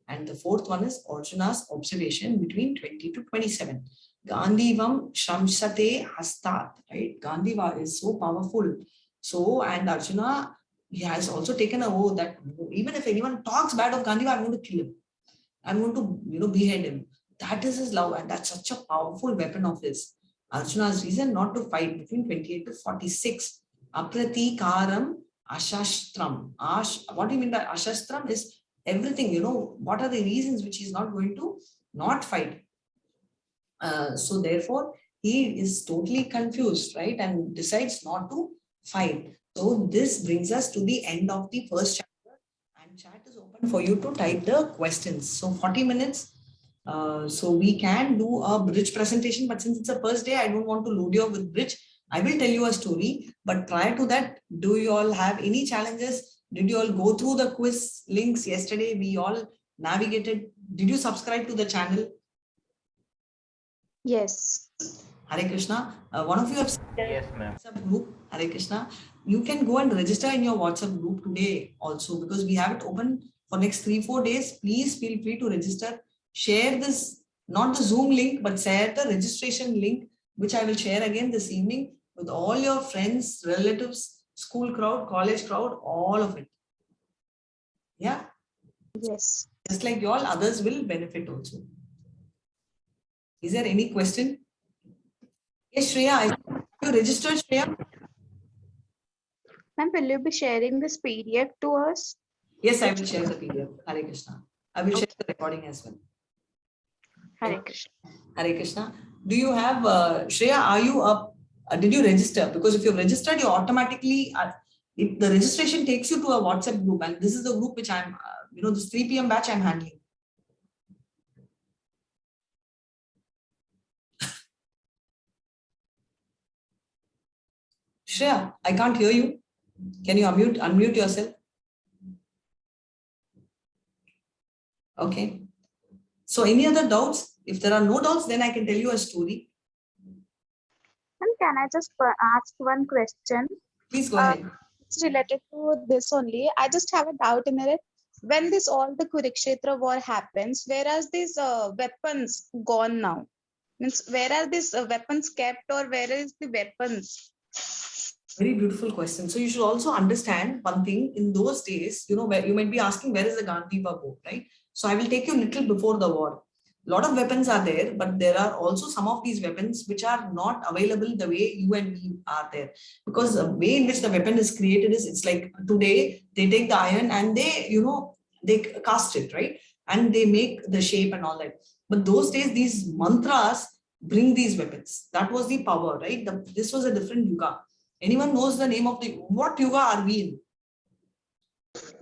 And the fourth one is Arjuna's observation between 20 to 27. Gandhivam Shamsate Hastat, right? Gandhiva is so powerful. So, and Arjuna, he has also taken a oath that even if anyone talks bad of Gandhiva, I'm going to kill him. I'm going to, behead him. That is his love, and that's such a powerful weapon of his. Arjuna's reason not to fight between 28 to 46. Apratikaram Ashastram. What do you mean by Ashastram is everything, what are the reasons which he's not going to not fight? So therefore, he is totally confused, right? And decides not to fight. So this brings us to the end of the first chapter, and chat is open for you to type the questions. So 40 minutes. So we can do a bridge presentation, but since it's a first day, I don't want to load you up with bridge. I will tell you a story, but prior to that, do you all have any challenges? Did you all go through the quiz links yesterday? We all navigated. Did you subscribe to the channel? Yes. Hare Krishna. One of you have Yes, ma'am. WhatsApp group. Hare Krishna. You can go and register in your WhatsApp group today also, because we have it open for next 3-4 days. Please feel free to register. Share this not the Zoom link, but share the registration link, which I will share again this evening with all your friends, relatives, school crowd, college crowd, all of it. Yeah. Yes. Just like you all, others will benefit also. Is there any question? Yes, Shreya, you registered, Shreya? Ma'am, will you be sharing this PDF to us? Yes, I will share the PDF. Hare Krishna. I will share the recording as well. Hare Krishna. Hare Krishna. Do you have, Shreya, are you up? Did you register? Because if you've registered, you automatically, the registration takes you to a WhatsApp group. And this is the group which I'm, this 3 p.m. batch I'm handling. Shreya, I can't hear you. Can you unmute yourself? Okay. So any other doubts? If there are no doubts, then I can tell you a story. And can I just ask one question? Please go ahead. It's related to this only. I just have a doubt in it. When this all the Kurukshetra war happens, where are these weapons gone now? Means where are these weapons kept, or where is the weapons? Very beautiful question. So you should also understand one thing. In those days, where you might be asking, where is the Gandhiva bow, right? So I will take you a little before the war. A lot of weapons are there, but there are also some of these weapons which are not available the way you and me are there. Because the way in which the weapon is created is, it's like today they take the iron and they, they cast it, right? And they make the shape and all that. But those days, these mantras bring these weapons. That was the power, right? This was a different yuga. Anyone knows the name of what yuga are we in?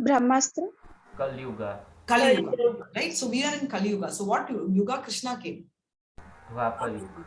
Brahmastra? Kali Yuga. Kali Yuga, right? So we are in Kali Yuga. So what yuga Krishna came? Dwapar Yuga.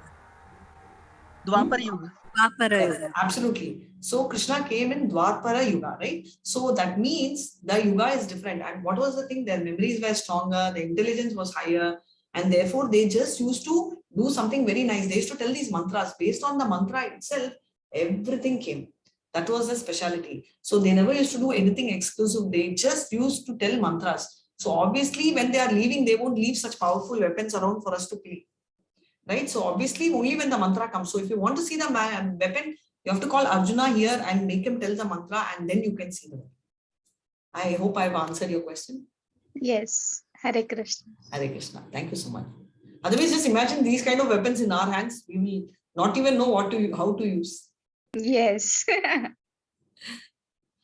Dwapar Yuga. Yes, absolutely. So Krishna came in Dwapara Yuga, right? So that means the Yuga is different. And what was the thing? Their memories were stronger, the intelligence was higher, and therefore they just used to do something very nice. They used to tell these mantras. Based on the mantra itself, everything came. That was the specialty. So they never used to do anything exclusive. They just used to tell mantras. So obviously, when they are leaving, they won't leave such powerful weapons around for us to play. Right? So obviously, only when the mantra comes. So if you want to see the weapon, you have to call Arjuna here and make him tell the mantra, and then you can see the weapon. I hope I've answered your question. Yes. Hare Krishna. Hare Krishna. Thank you so much. Otherwise, just imagine these kind of weapons in our hands. We will not even know how to use. Yes.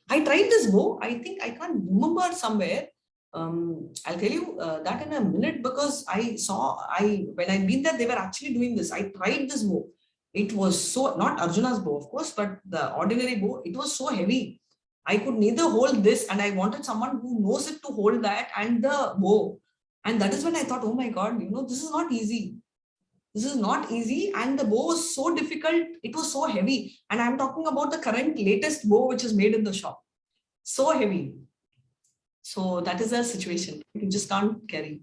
I tried this bow. I think I can't remember somewhere. I'll tell you that in a minute, because when I'd been there, they were actually doing this. I tried this bow. It was so, not Arjuna's bow, of course, but the ordinary bow. It was so heavy. I could neither hold this, and I wanted someone who knows it to hold that and the bow. And that is when I thought, oh my God, this is not easy. This is not easy. And the bow was so difficult. It was so heavy. And I'm talking about the current latest bow, which is made in the shop. So heavy. So that is the situation. You just can't carry.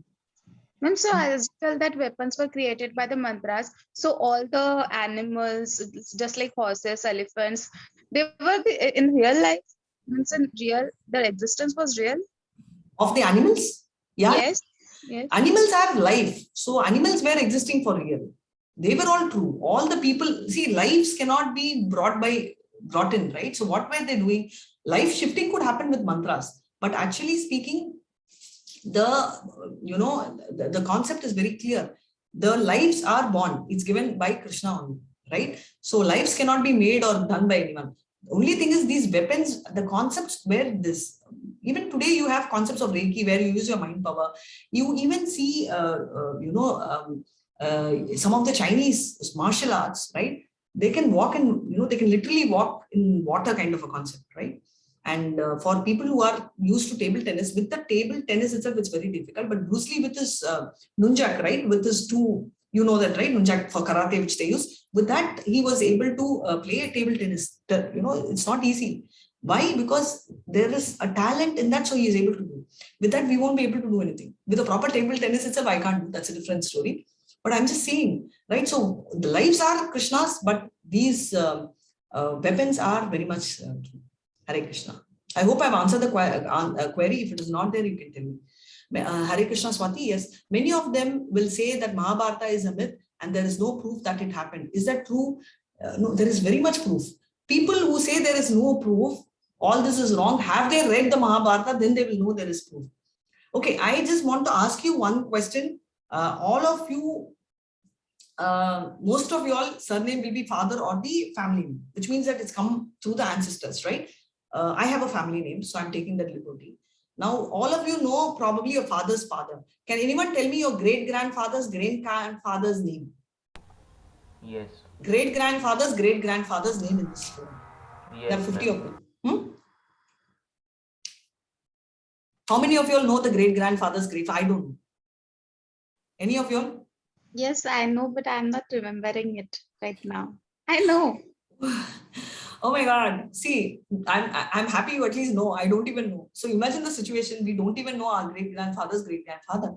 Ma'am, so as well that weapons were created by the mantras. So all the animals, just like horses, elephants, they were in real life. Means in real, their existence was real. Of the animals? Yeah. Yes. Yes. Animals have life. So animals were existing for real. They were all true. All the people, see, lives cannot be brought in, right? So what were they doing? Life shifting could happen with mantras. But actually speaking, the concept is very clear. The lives are born. It's given by Krishna only, right? So lives cannot be made or done by anyone. The only thing is these weapons, the concepts were this. Even today you have concepts of Reiki where you use your mind power. You even see, some of the Chinese martial arts, right? They can walk in, they can literally walk in water kind of a concept, right? And for people who are used to table tennis, with the table tennis itself, it's very difficult. But Bruce Lee with his nunchak, right? With his two, you know that, right? Nunchak for karate, which they use. With that, he was able to play a table tennis. It's not easy. Why? Because there is a talent in that, so he is able to do. With that, we won't be able to do anything. With a proper table tennis itself, I can't do. That's a different story. But I'm just saying, right? So the lives are Krishna's, but these weapons are very much Hare Krishna. I hope I've answered the query. If it is not there, you can tell me. Hare Krishna Swati, yes, many of them will say that Mahabharata is a myth and there is no proof that it happened. Is that true? No, there is very much proof. People who say there is no proof, all this is wrong, have they read the Mahabharata? Then they will know there is proof. Okay, I just want to ask you one question. All of you, most of you all surname will be father or the family name, which means that it's come through the ancestors, right? I have a family name, so I'm taking that liberty. Now, all of you know probably your father's father. Can anyone tell me your great-grandfather's great-grandfather's name? Yes. Great-grandfather's great-grandfather's name in this story. Yes. There are 50 ma'am. of them. How many of you all know the great-grandfather's great? I don't know. Any of you all? Yes, I know, but I'm not remembering it right now. I know. Oh my God. See, I'm happy you at least know. I don't even know. So imagine the situation. We don't even know our great-grandfather's great-grandfather.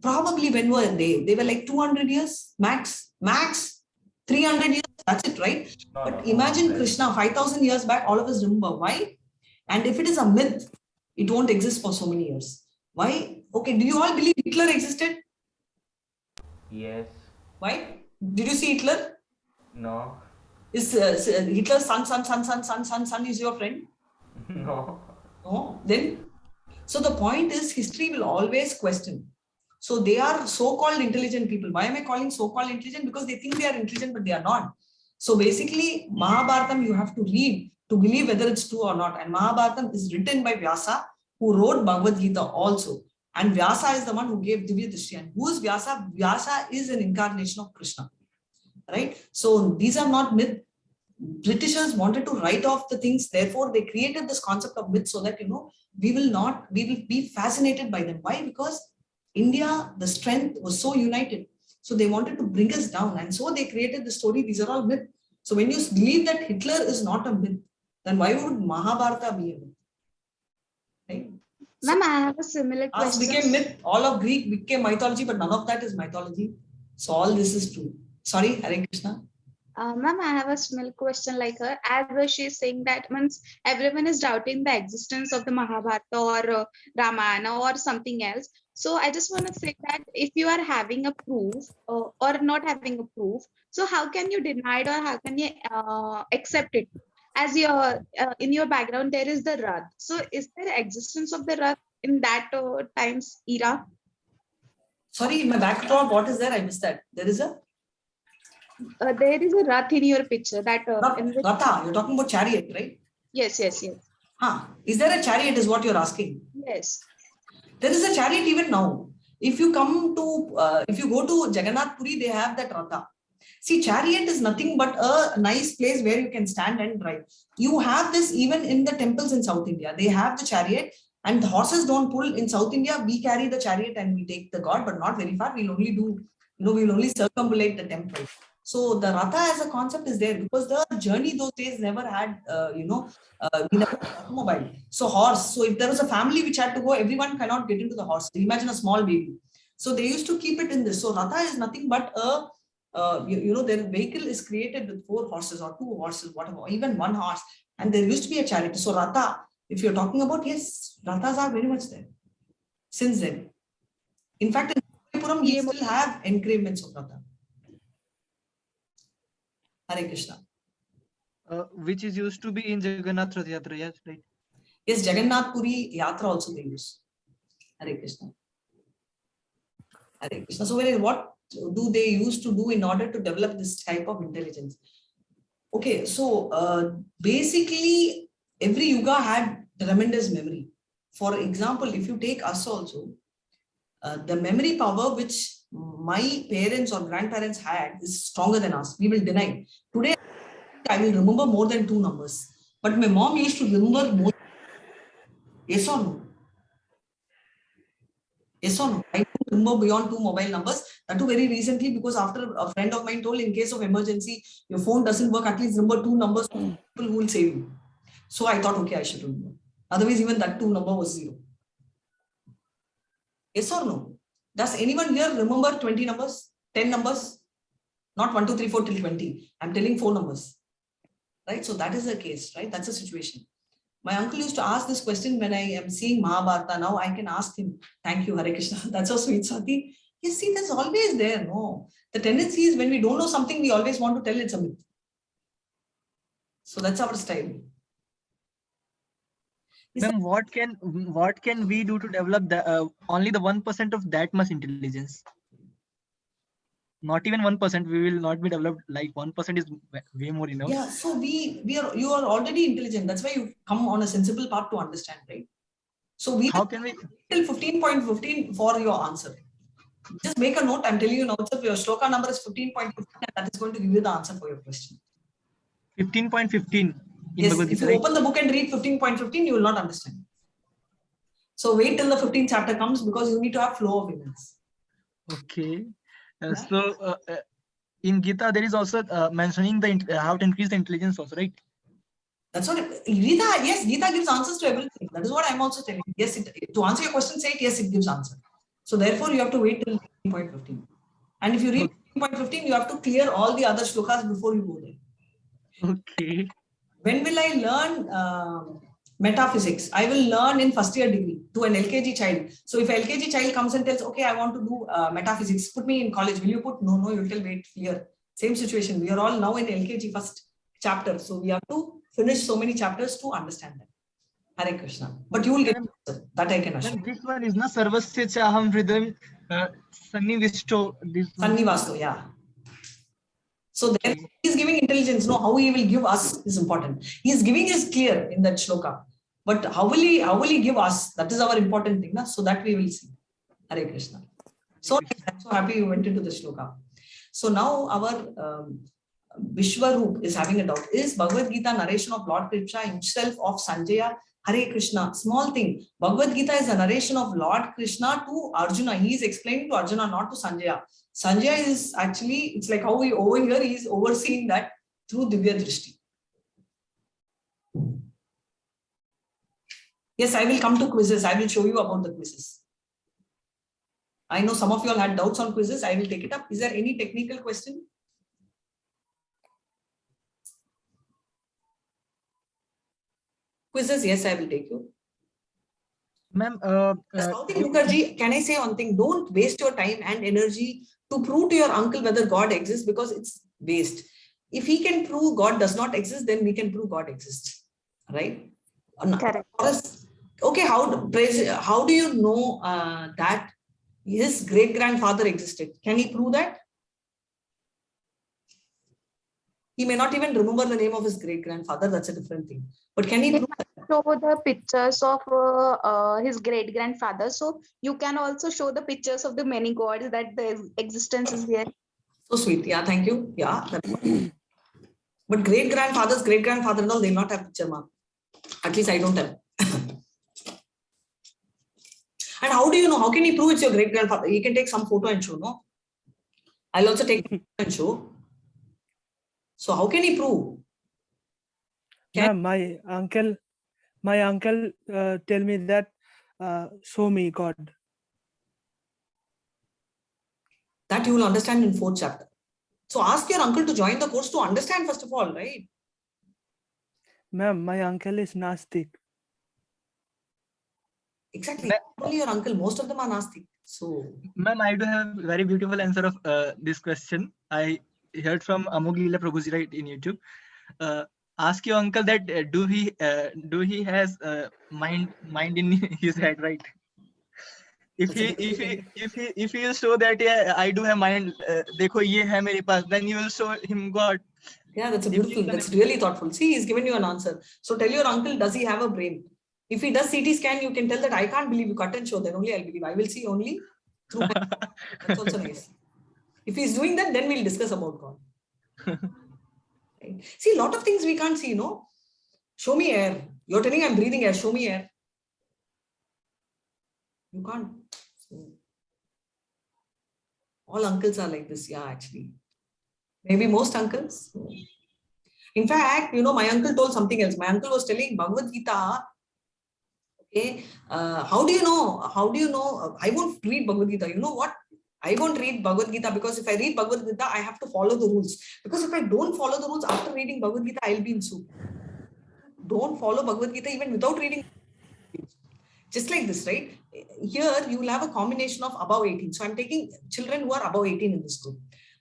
Probably when were they? They were like 200 years max, 300 years. That's it, right? No, But no, imagine no. Krishna 5,000 years back, all of us remember. Why? And if it is a myth, it won't exist for so many years. Why? Okay, do you all believe Hitler existed? Yes. Why? Did you see Hitler? No. Is Hitler's son is your friend? No. No. Then, so the point is history will always question. So they are so-called intelligent people. Why am I calling so-called intelligent? Because they think they are intelligent, but they are not. So basically, Mahabharatam you have to read to believe whether it's true or not. And Mahabharatam is written by Vyasa, who wrote Bhagavad Gita also. And Vyasa is the one who gave Divya Drishti. And who is Vyasa? Vyasa is an incarnation of Krishna. Right? So these are not myth. Britishers wanted to write off the things. Therefore, they created this concept of myth so that, we will be fascinated by them. Why? Because India, the strength was so united. So they wanted to bring us down. And so they created the story. These are all myth. So when you believe that Hitler is not a myth, then why would Mahabharata be a myth? Right? Ma'am, I have a similar Us question. became myth. All of Greek became mythology, but none of that is mythology. So all this is true. Sorry, Hare Krishna. Ma'am, I have a small question like her. As she is saying that means everyone is doubting the existence of the Mahabharata or Ramayana or something else. So I just want to say that if you are having a proof or not having a proof, so how can you deny it or how can you accept it? As your in your background there is the Rath. So is there existence of the Rath in that times era? Sorry, in my backdrop, what is there? I missed that. There is a There is a Rath in your picture that in which, Ratha. You're talking about chariot, right? yes. Is there a chariot is what you're asking? Yes. There is a chariot even now. If you come to, if you go to Jagannath Puri, they have that Ratha. See, chariot is nothing but a nice place where you can stand and drive. You have this even in the temples in South India. They have the chariot and the horses don't pull. In South India, we carry the chariot and we take the god, but not very far. We'll only do, we'll only circumambulate the temple. So the Ratha as a concept is there because the journey those days never had, we never had automobile. So horse. So if there was a family which had to go, everyone cannot get into the horse. Imagine a small baby. So they used to keep it in this. So Ratha is nothing but a their vehicle is created with 4 horses or 2 horses, whatever, or even 1 horse. And there used to be a chariot. So Ratha, if you're talking about, yes, Rathas are very much there since then. In fact, in Puram, we still have engravements of Ratha. Hare Krishna. Which is used to be in Jagannath Rath Yatra, yes, right? Yes, Jagannath Puri Yatra also they use. Hare Krishna. Hare Krishna. So what do they used to do in order to develop this type of intelligence? Okay, so basically every yuga had tremendous memory. For example, if you take us also, the memory power which my parents or grandparents had is stronger than us. We will deny. Today, I will remember more than 2 numbers. But my mom used to remember more. Yes or no? Yes or no? I don't remember beyond 2 mobile numbers. That too very recently because after a friend of mine told in case of emergency, your phone doesn't work, at least remember 2 numbers, people who will save you. So I thought, okay, I should remember. Otherwise, even that 2 number was 0. Yes or no? Does anyone here remember 20 numbers, 10 numbers? Not 1, 2, 3, 4 till 20. I'm telling 4 numbers. Right? So that is the case, right? That's the situation. My uncle used to ask this question when I am seeing Mahabharata. Now I can ask him. Thank you, Hare Krishna. That's so sweet, Swati. Yes, see, that's always there. No, the tendency is when we don't know something, we always want to tell it's a myth. So that's our style. Ma'am, what can we do to develop the only the 1% of that much intelligence? Not even 1%. We will not be developed. Like 1% is way more enough. Yeah. So you are already intelligent. That's why you come on a sensible path to understand, right? So How can we? Till 15.15 for your answer. Just make a note. I'm telling you now. If your shloka number is 15.15, that is going to give you the answer for your question. 15.15. Yes, if you open the book and read 15.15, you will not understand. So wait till the 15th chapter comes because you need to have flow of events. Okay. So in Gita, there is also mentioning the how to increase the intelligence also, right? That's what Gita, yes, Gita gives answers to everything. That is what I'm also telling. Yes, to answer your question, say it, yes, it gives answer. So therefore, you have to wait till 15.15. And if you read 15.15, you have to clear all the other shlokas before you go there. Okay. When will I learn metaphysics? I will learn in first year degree to an LKG child. So if an LKG child comes and tells, okay, I want to do metaphysics, put me in college. Will you put? No, you'll tell, wait, clear. Same situation. We are all now in LKG first chapter. So we have to finish so many chapters to understand that. Hare Krishna. But you will get that I can assure. This one is not Sarvasya Chaham Hridam Sannivisto. Sannivasto, yeah. So there he is giving intelligence. No, how he will give us is important. He is giving is clear in that shloka. But how will he give us? That is our important thing. Na? So that we will see. Hare Krishna. So I'm so happy you went into the shloka. So now our Vishwaroop is having a doubt. Is Bhagavad Gita narration of Lord Krishna himself of Sanjaya? Hare Krishna. Small thing. Bhagavad Gita is a narration of Lord Krishna to Arjuna. He is explaining to Arjuna, not to Sanjaya. Sanjaya is actually, it's like how we over here, he is overseeing that through Divya Drishti. Yes, I will come to quizzes. I will show you about the quizzes. I know some of you all had doubts on quizzes. I will take it up. Is there any technical question? Quizzes, yes, I will take you. Ma'am, Sautik Mukherjee, can I say one thing? Don't waste your time and energy to prove to your uncle whether God exists, because it's waste. If he can prove God does not exist, then we can prove God exists. Right? Correct. Okay, how do you know that his great-grandfather existed? Can he prove that? He may not even remember the name of his great-grandfather. That's a different thing. But can he prove that? Show the pictures of his great grandfather. So you can also show the pictures of the many gods that the existence is there. So sweet. Yeah, thank you. Yeah. But great-grandfather and all, they will not have picture mark. At least I don't have. And how do you know? How can he prove it's your great-grandfather? He can take some photo and show, no? I'll also take and show. So how can he prove? Yeah, my uncle tell me that show me God. That you will understand in 4th chapter. So ask your uncle to join the course to understand first of all, right? Ma'am, my uncle is Nastik. Exactly. Only your uncle, most of them are Nastik. So, ma'am, I do have a very beautiful answer of this question. I heard from Amog Leela Prabhuji right in YouTube. Ask your uncle that do he has mind in his head, right? If he will show that yeah, I do have mind, देखो ये है मेरे पास, then you will show him God. Yeah, that's beautiful. That's really thoughtful. See, he's given you an answer. So tell your uncle, does he have a brain? If he does CT scan, you can tell that I can't believe you cut and show. Then only I'll believe. I will see only through my. That's also nice. If he's doing that, then we'll discuss about God. Right? See, a lot of things we can't see, no? Show me air. You're telling I'm breathing air. Show me air. You can't. So, all uncles are like this. Yeah, actually. Maybe most uncles. In fact, my uncle told something else. My uncle was telling Bhagavad Gita. Okay, how do you know? I won't read Bhagavad Gita. You know what? I won't read Bhagavad Gita because if I read Bhagavad Gita, I have to follow the rules. Because if I don't follow the rules after reading Bhagavad Gita, I'll be in soup. don't follow Bhagavad Gita even without reading. Just like this, right? Here you will have a combination of above 18. So I'm taking children who are above 18 in this group.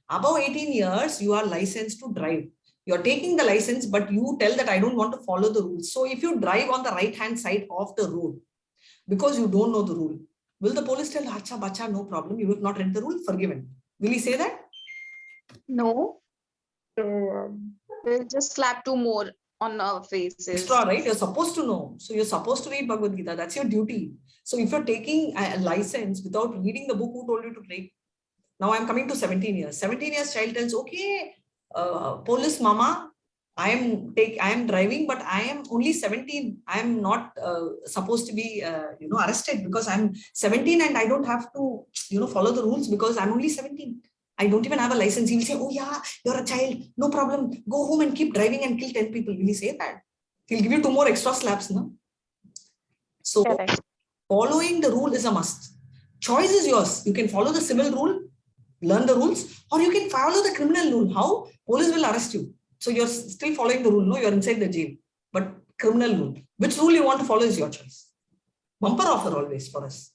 Above 18 years, you are licensed to drive. You're taking the license, but you tell that I don't want to follow the rules. So if you drive on the right-hand side of the road, because you don't know the rule, will the police tell, Acha, bacha, no problem, you have not read the rule, forgiven? Will he say that? No. We'll just slap 2 more on our faces. Extra, right? You're supposed to know. So you're supposed to read Bhagavad Gita. That's your duty. So if you're taking a license without reading the book, who told you to take? Now I'm coming to 17 years. 17 years child tells, okay, police mama, I am driving, but I am only 17. I am not supposed to be, arrested because I'm 17 and I don't have to, follow the rules because I'm only 17. I don't even have a license. He will say, oh yeah, you're a child. No problem. Go home and keep driving and kill 10 people. Will he say that? He'll give you 2 more extra slaps, no? So following the rule is a must. Choice is yours. You can follow the civil rule, learn the rules, or you can follow the criminal rule. How? Police will arrest you. So you're still following the rule. No, you're inside the jail. But criminal rule. Which rule you want to follow is your choice. Bumper offer always for us.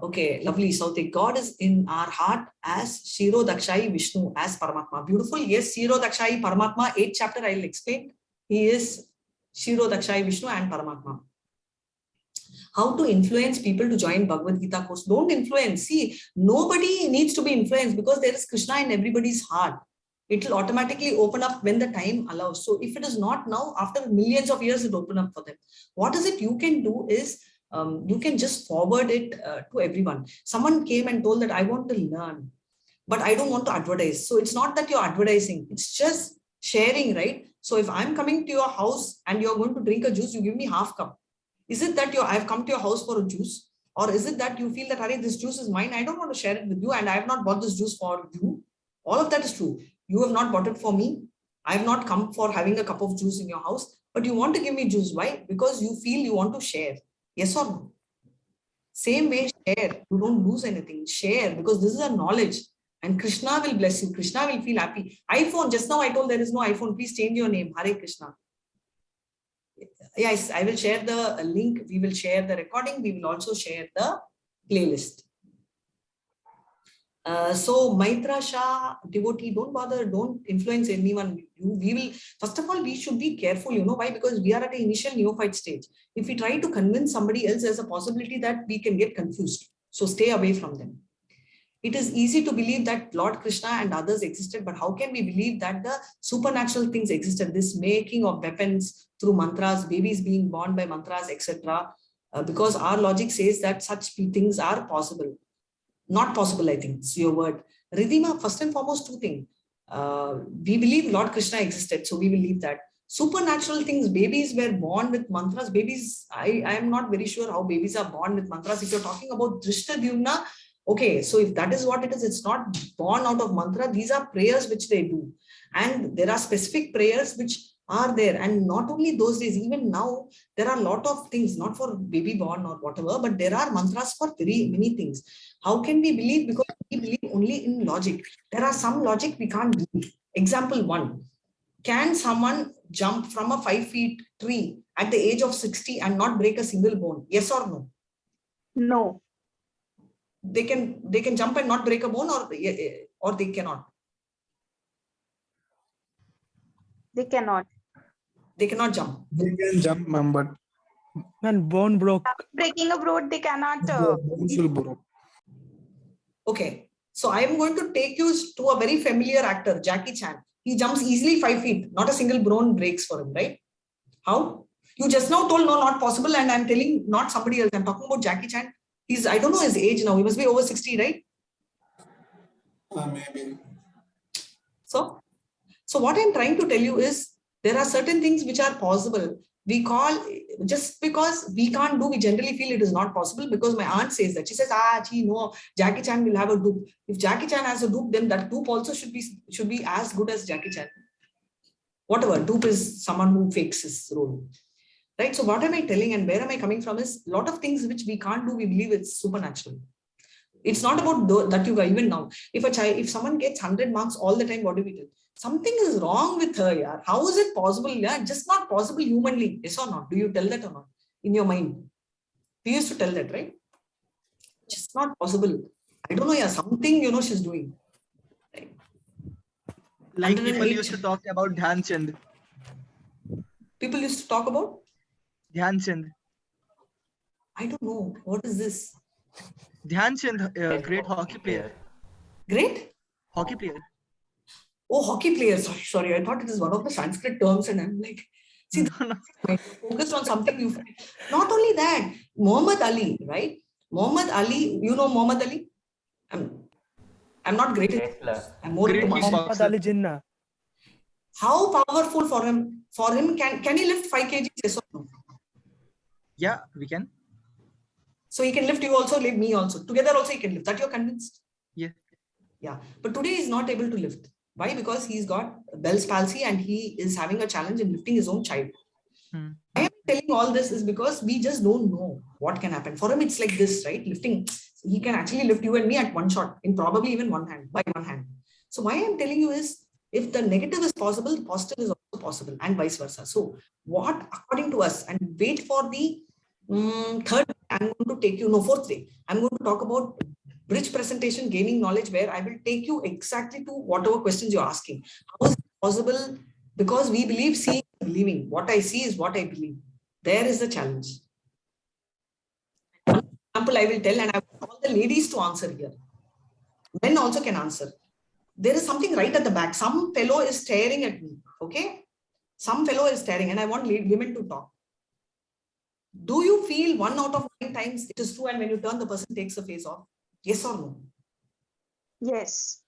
Okay, lovely. Sautik. God is in our heart as Shiro Dakshai Vishnu, as Paramatma. Beautiful. Yes, Shiro Dakshai Paramatma, 8th chapter, I'll explain. He is Shiro Dakshai Vishnu and Paramatma. How to influence people to join Bhagavad Gita course? Don't influence. See, nobody needs to be influenced because there is Krishna in everybody's heart. It will automatically open up when the time allows. So if it is not now, after millions of years, it will open up for them. What is it you can do is, you can just forward it to everyone. Someone came and told that I want to learn, but I don't want to advertise. So it's not that you're advertising, it's just sharing, right? So if I'm coming to your house and you're going to drink a juice, you give me half cup. Is it that I've come to your house for a juice? Or is it that you feel that, Hari, this juice is mine, I don't want to share it with you and I have not bought this juice for you? All of that is true. You have not bought it for me. I have not come for having a cup of juice in your house, but you want to give me juice. Why? Because you feel you want to share. Yes or no? Same way, share. You don't lose anything. Share, because this is a knowledge and Krishna will bless you. Krishna will feel happy. iPhone, just now I told there is no iPhone. Please change your name. Hare Krishna. Yes, I will share the link. We will share the recording. We will also share the playlist. So Maitra Shah, devotee, don't bother, don't influence anyone. We will, first of all, we should be careful, why? Because we are at the initial neophyte stage. If we try to convince somebody else, there's a possibility that we can get confused. So stay away from them. It is easy to believe that Lord Krishna and others existed, but how can we believe that the supernatural things existed? This making of weapons through mantras, babies being born by mantras, etc. Because our logic says that such things are possible. Not possible, I think, it's your word. Ridhima, first and foremost, 2 things. We believe Lord Krishna existed, so we believe that. Supernatural things, babies were born with mantras. Babies, I am not very sure how babies are born with mantras. If you're talking about Drishtadyumna, okay, so if that is what it is, it's not born out of mantra. These are prayers which they do. And there are specific prayers which are there. And not only those days, even now, there are a lot of things, not for baby born or whatever, but there are mantras for very many things. How can we believe? Because we believe only in logic. There are some logic we can't believe. Example 1, can someone jump from a 5-foot tree at the age of 60 and not break a single bone? Yes or no? No. They can jump and not break a bone, or they cannot? They cannot. They cannot jump. They can jump, ma'am, but when bone broke. Breaking a road, they cannot. bones will broke. Okay, so I am going to take you to a very familiar actor, Jackie Chan. He jumps easily 5 feet. Not a single bone breaks for him, right? How? You just now told no, not possible, and I'm telling not somebody else. I'm talking about Jackie Chan. He's, I don't know his age now. He must be over 60, right? Maybe. So what I'm trying to tell you is there are certain things which are possible. We call, just because we can't do, we generally feel it is not possible, because my aunt says that. She says, no, Jackie Chan will have a dupe. If Jackie Chan has a dupe, then that dupe also should be as good as Jackie Chan. Whatever, dupe is someone who fakes his role. Right? So what am I telling and where am I coming from is a lot of things which we can't do, we believe it's supernatural. It's not about that you even now. If someone gets 100 marks all the time, what do we do? Something is wrong with her, yeah. How is it possible? Yeah, just not possible humanly. Yes or not? Do you tell that or not in your mind? We used to tell that, right? Just not possible. I don't know, yeah, something, she's doing. Right? Like people 108. used to talk about Dhyan Chand. People used to talk about? Dhyan Chand. I don't know. What is this? Dhyan Chand, great hockey player. Great? Hockey player. Oh, hockey player. Sorry. I thought it is one of the Sanskrit terms, and I'm like, see, focused on something you. Not only that, Muhammad Ali, right? Muhammad Ali, you know Muhammad Ali? I'm not great at I'm more into Muhammad Ali Jinnah. How powerful for him? For him, can he lift 5 kg? Yes or no? Yeah, we can. So he can lift you also, lift me also. Together also he can lift. That you're convinced? Yeah. Yeah. But today he's not able to lift. Why? Because he's got Bell's palsy and he is having a challenge in lifting his own child. I am telling all this is because we just don't know what can happen. For him, it's like this, right? Lifting, he can actually lift you and me at one shot, in probably even one hand, by one hand. So why I'm telling you is, if the negative is possible, the positive is also possible, and vice versa. So what, according to us, and wait for the third day, I'm going to take you, no, fourth day, I'm going to talk about bridge presentation, gaining knowledge, where I will take you exactly to whatever questions you're asking. How is it possible? Because we believe seeing, believing. What I see is what I believe. There is the challenge. One example I will tell, and I want all the ladies to answer here. Men also can answer. There is something right at the back. Some fellow is staring at me. Okay? Some fellow is staring, and I want women to talk. Do you feel 1 out of 9 times it is true, and when you turn, the person takes the face off? Yes or no? Yes.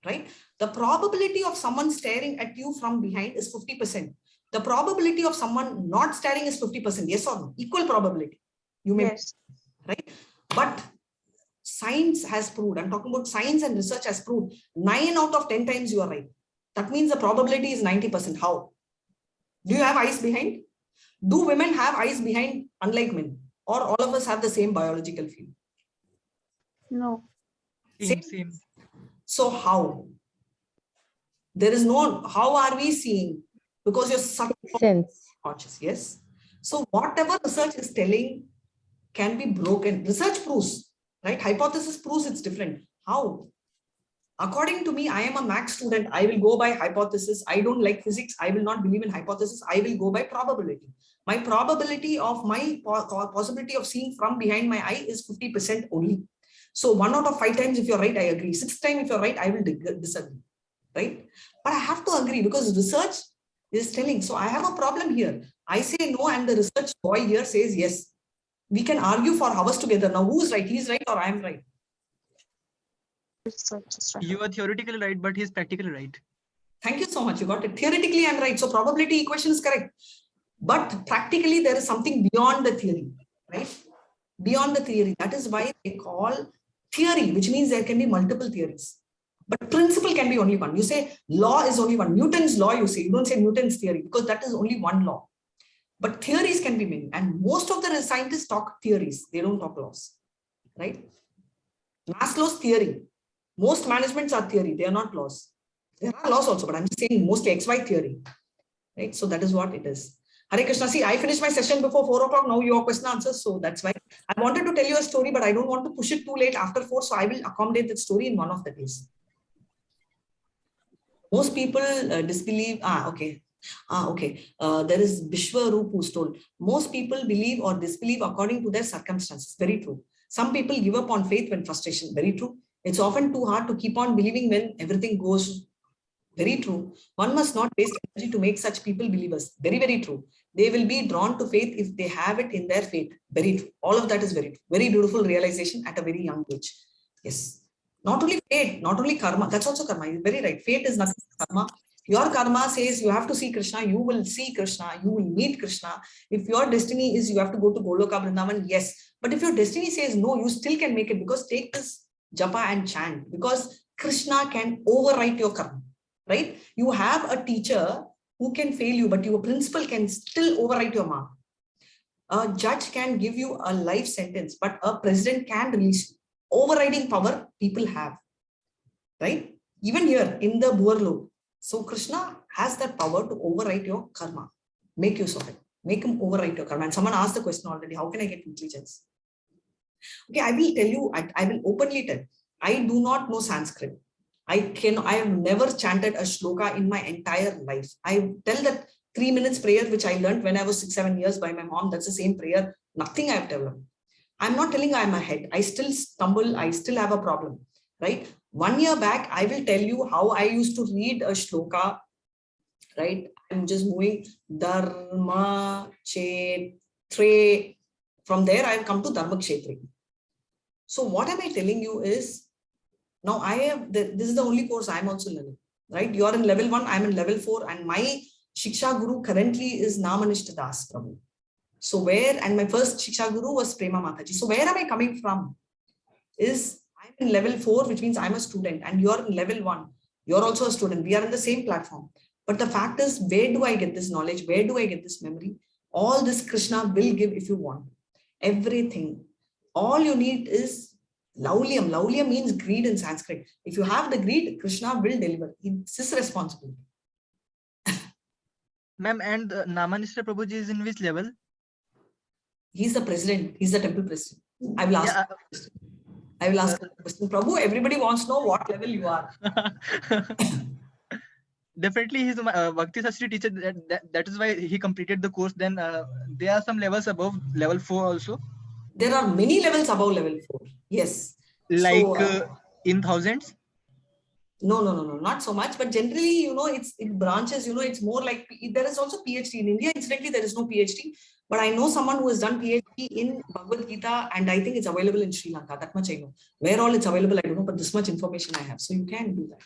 Right? The probability of someone staring at you from behind is 50%. The probability of someone not staring is 50%. Yes or no? Equal probability. You may, Yes. right? But science has proved, I'm talking about science and research has proved 9 out of 10 times you are right. That means the probability is 90%. How? Do you have eyes behind? Do women have eyes behind unlike men? Or all of us have the same biological field? No. Same. So how? There is no, how are we seeing? Because you're such conscious, yes? So whatever research is telling can be broken. Research proves, right? Hypothesis proves it's different. How? According to me, I am a max student. I will go by hypothesis. I don't like physics. I will not believe in hypothesis. I will go by probability. My probability of my possibility of seeing from behind my eye is 50% only. So 1 out of 5 times, if you're right, I agree. 6th time, if you're right, I will disagree, right? But I have to agree because research is telling. So I have a problem here. I say no, and the research boy here says yes. We can argue for hours together. Now, who's right? He's right or I'm right? You are theoretically right, but he's practically right. Thank you so much. You got it. Theoretically, I'm right. So probability equation is correct. But practically, there is something beyond the theory, right? Beyond the theory. That is why they call theory, which means there can be multiple theories. But principle can be only one. You say law is only one. Newton's law, you say. You don't say Newton's theory because that is only one law. But theories can be many. And most of the scientists talk theories. They don't talk laws, right? Maslow's theory. Most managements are theory. They are not laws. There are laws also, but I'm just saying mostly XY theory, right? So that is what it is. Hare Krishna. See, I finished my session before 4 o'clock. Now your question answers. So that's why I wanted to tell you a story, but I don't want to push it too late after 4. So I will accommodate that story in one of the days. Most people disbelieve. Okay. There is Vishwaroop who's told, most people believe or disbelieve according to their circumstances. Very true. Some people give up on faith when frustration. Very true. It's often too hard to keep on believing when everything goes. Very true. One must not waste energy to make such people believers. Very, very true. They will be drawn to faith if they have it in their fate. Very true. All of that is very true. Very beautiful realization at a very young age. Yes. Not only fate, not only karma. That's also karma. You're very right. Fate is nothing but karma. Your karma says you have to see Krishna. You will see Krishna. You will meet Krishna. If your destiny is you have to go to Goloka Vrindavan, yes. But if your destiny says no, you still can make it, because take this japa and chant, because Krishna can overwrite your karma, right? You have a teacher who can fail you, but your principal can still overwrite your mark. A judge can give you a life sentence, but a president can release you. overriding power people have, right? Even here in the Boer. So Krishna has that power to overwrite your karma. Make use of it. Make him overwrite your karma. And someone asked the question already, how can I get intelligence? Okay, I will tell you, I will openly tell, I do not know Sanskrit. I have never chanted a shloka in my entire life. I tell that 3 minutes prayer, which I learned when I was 6-7 years by my mom, that's the same prayer. Nothing I have developed. I'm not telling I'm ahead. I still stumble. I still have a problem, right? 1 year back, I will tell you how I used to read a shloka, right? I'm just moving Dharma Kshetre. From there, I've come to Dharma Kshetre. So what am I telling you is, now this is the only course I'm also learning, right? You're in level 1, I'm in level 4, and my Shiksha Guru currently is Namanishta Das Prabhu. So and my first Shiksha Guru was Prema Mataji. So where am I coming from? I'm in level 4, which means I'm a student, and you're in level 1. You're also a student. We are in the same platform. But the fact is, where do I get this knowledge? Where do I get this memory? All this Krishna will give if you want. Everything. All you need is laulyam. Laulyam means greed in Sanskrit. If you have the greed, Krishna will deliver. It's his responsibility. Ma'am, and Namanishta Prabhuji is in which level? He's the president. He's the temple president. I will ask. Yeah. I will ask the question. Prabhu, everybody wants to know what level you are. Definitely, he's Bhakti Sastri teacher. That is why he completed the course. Then there are some levels above level 4 also. There are many levels above level 4. Yes. Like so, in thousands? No, not so much. But generally, it branches, it's more like, there is also PhD. In India, incidentally, there is no PhD. But I know someone who has done PhD in Bhagavad Gita, and I think it's available in Sri Lanka. That much I know. Where all it's available, I don't know, but this much information I have. So you can do that.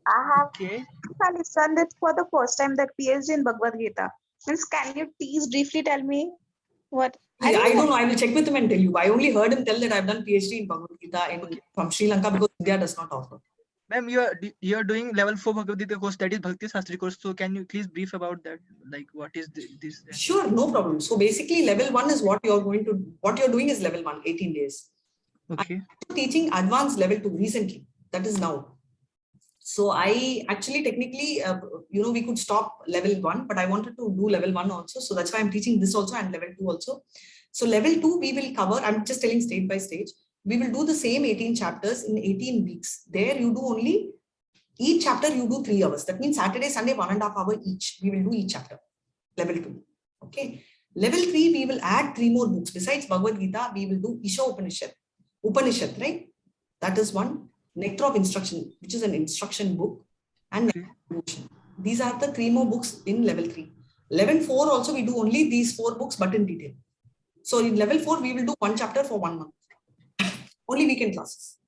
I have done it for the first time, that PhD in Bhagavad Gita. Means, can you please briefly tell me what? I don't know. I will check with him and tell you. I only heard him tell that I've done PhD in Bhagavad Gita from Sri Lanka, because India does not offer. Ma'am, you are doing level 4 Bhagavad Gita course, that is Bhakti Sastri course. So can you please brief about that? Like, what is this? Sure, no problem. So basically, level 1 is what you're doing is level 1, 18 days. Okay. I'm teaching advanced level 2 recently. That is now. So I actually technically, we could stop level 1, but I wanted to do level 1 also. So that's why I'm teaching this also and level 2 also. So level 2, we will cover, I'm just telling stage by stage. We will do the same 18 chapters in 18 weeks. There you do only, each chapter you do 3 hours. That means Saturday, Sunday, 1.5 hours each. We will do each chapter, level 2. Okay. Level 3, we will add 3 more books. Besides Bhagavad Gita, we will do Isha Upanishad, right? That is one. Nectar of Instruction, which is an instruction book, and these are the 3 more books in level 3. Level 4 also we do only these 4 books, but in detail. So in level 4, we will do 1 chapter for 1 month. Only weekend classes.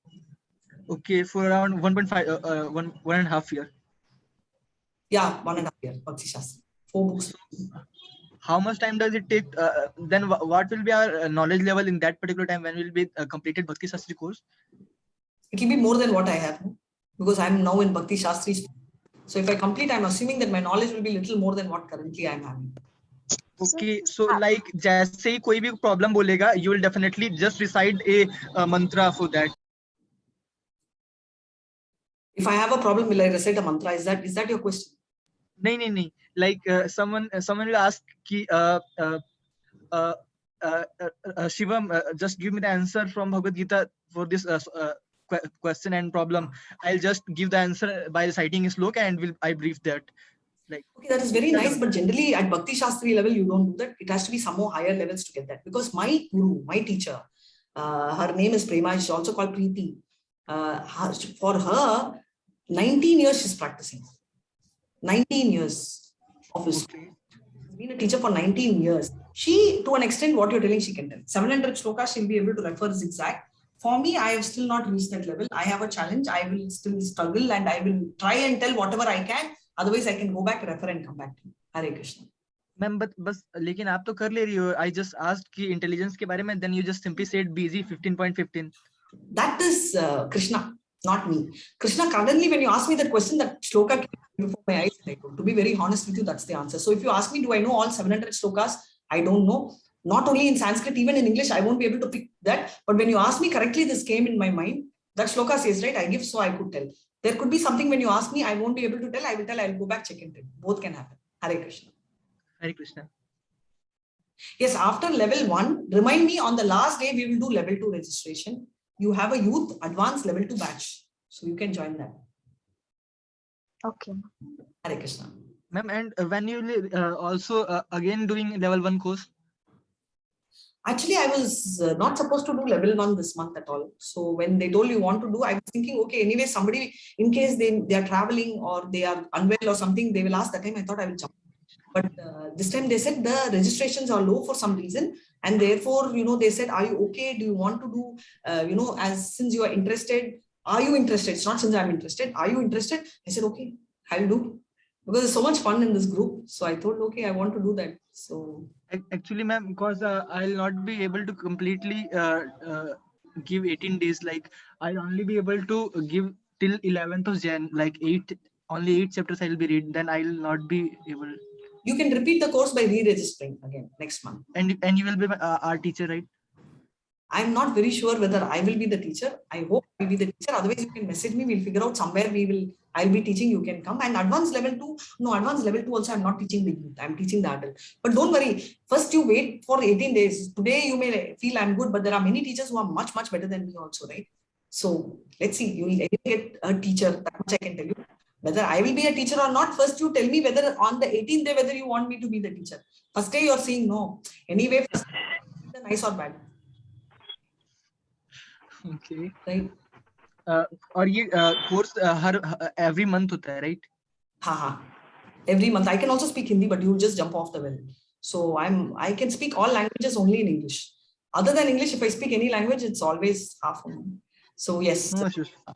Okay, for around 1.5 year. Yeah, 1.5 year. Bhakti Shastra. 4 books. How much time does it take? Then what will be our knowledge level in that particular time when we will be completed Bhakti Sastri course? It will be more than what I have, because I'm now in Bhakti Shastri. So if I complete, I'm assuming that my knowledge will be little more than what currently I'm having. Okay, so like, jaise hi koi bhi problem bolega, you will definitely just recite a mantra for that. If I have a problem, will I recite a mantra? Is that your question? No. Like someone will ask ki, Shivam, just give me the answer from Bhagavad Gita for this question and problem. I'll just give the answer by reciting a sloka and I brief that. Like, okay, that is very nice, but generally at Bhakti Shastri level, you don't do that. It has to be some more higher levels to get that. Because my guru, my teacher, her name is Prema, she's also called Preeti. For her, 19 years she's practicing. 19 years of his. She's been a teacher for 19 years. She, to an extent, what you're telling, she can tell. 700 shlokas, she'll be able to refer zigzag. For me, I have still not reached that level. I have a challenge. I will still struggle and I will try and tell whatever I can. Otherwise, I can go back, refer and come back to you. Hare Krishna. Ma'am, but लेकिन आप तो कर ले रही हो. I just asked कि intelligence के बारे में, then you just simply said BZ 15.15. That is Krishna, not me. Krishna, currently when you ask me that question, that shloka came before my eyes. To be very honest with you, that's the answer. So if you ask me, do I know all 700 shlokas? I don't know. Not only in Sanskrit, even in English, I won't be able to pick that. But when you ask me correctly, this came in my mind. That shloka says, right, I give so I could tell. There could be something when you ask me, I won't be able to tell. I will tell, I'll go back, check and tell. Both can happen. Hare Krishna. Hare Krishna. Yes, after level 1, remind me on the last day, we will do level 2 registration. You have a youth advanced level 2 batch. So you can join that. Okay. Hare Krishna. Ma'am, and when you will also again doing level 1 course? Actually, I was not supposed to do level 1 this month at all. So when they told you want to do, I was thinking, okay, anyway, somebody, in case they are traveling or they are unwell or something, they will ask that time. I thought I will jump. But this time they said the registrations are low for some reason. And therefore, they said, are you okay? Do you want to do, since you are interested, are you interested? It's not since I'm interested. Are you interested? I said, okay, I'll do. Because there's so much fun in this group. So I thought, okay, I want to do that. So actually, ma'am, because I'll not be able to completely give 18 days. Like I'll only be able to give till 11th of Jan, like only 8 chapters I'll be read. Then I'll not be able. You can repeat the course by re-registering again next month. And you will be our teacher, right? I'm not very sure whether I will be the teacher. I hope I will be the teacher. Otherwise, you can message me. We'll figure out somewhere I'll be teaching. You can come. And advanced level 2. No, advanced level 2 also I'm not teaching the youth. I'm teaching the adult. But don't worry. First, you wait for 18 days. Today, you may feel I'm good, but there are many teachers who are much, much better than me also, right? So let's see. You will get a teacher. That much I can tell you. Whether I will be a teacher or not, first you tell me whether on the 18th day, whether you want me to be the teacher. First day you're saying no. Anyway, first day, nice or bad. Okay. Right. और ये course every month होता है, right? हाँ. Every month. I can also speak Hindi, but you just jump off the well. So I can speak all languages only in English. Other than English, if I speak any language, it's always half a month. So yes,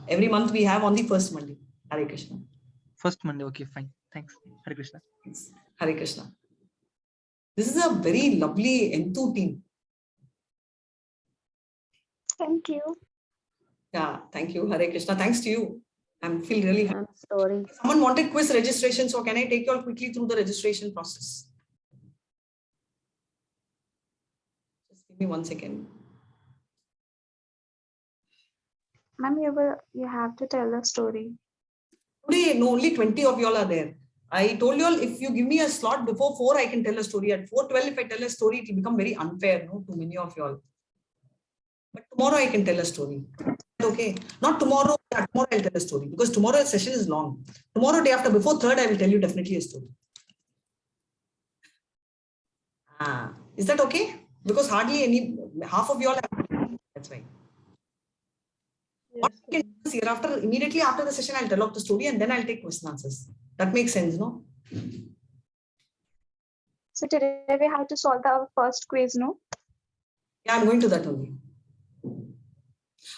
every month we have on the first Monday. Hare Krishna. First Monday, okay, fine. Thanks. Hare Krishna. Thanks. Hare Krishna. This is a very lovely Entu team. Thank you. Yeah, thank you. Hare Krishna. Thanks to you. I feel really happy. Sorry. Someone wanted quiz registration, so can I take you all quickly through the registration process? Just give me 1 second. Ma'am, you have to tell a story. Today, no, only 20 of you all are there. I told you all, if you give me a slot before 4, I can tell a story. At 4:12, if I tell a story, it will become very unfair, no, to many of you all. But tomorrow I can tell a story. Okay, not tomorrow. Tomorrow I'll tell a story because tomorrow's session is long. Tomorrow, day after, before 3rd, I will tell you definitely a story. Is that okay? Because hardly half of you all have. That's right. What I can do is hereafter, immediately after the session, I'll tell out the story and then I'll take question answers. That makes sense, no? So today we have to solve our first quiz, no? Yeah, I'm going to that only.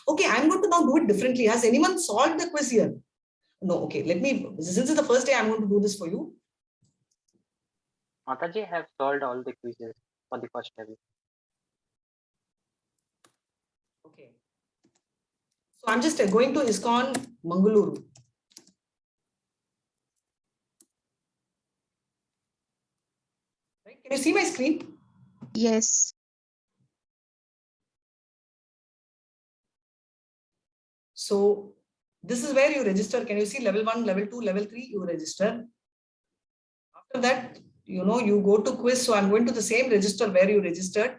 Okay, I'm going to now do it differently. Has anyone solved the quiz here? No, okay. Since it's the first day, I'm going to do this for you. Mataji have solved all the quizzes for the first level. Okay. So I'm just going to ISKCON Mangaluru. Right? Can you see my screen? Yes. So this is where you register. Can you see level 1, level 2, level 3, you register. After that, you go to quiz. So I'm going to the same register where you registered.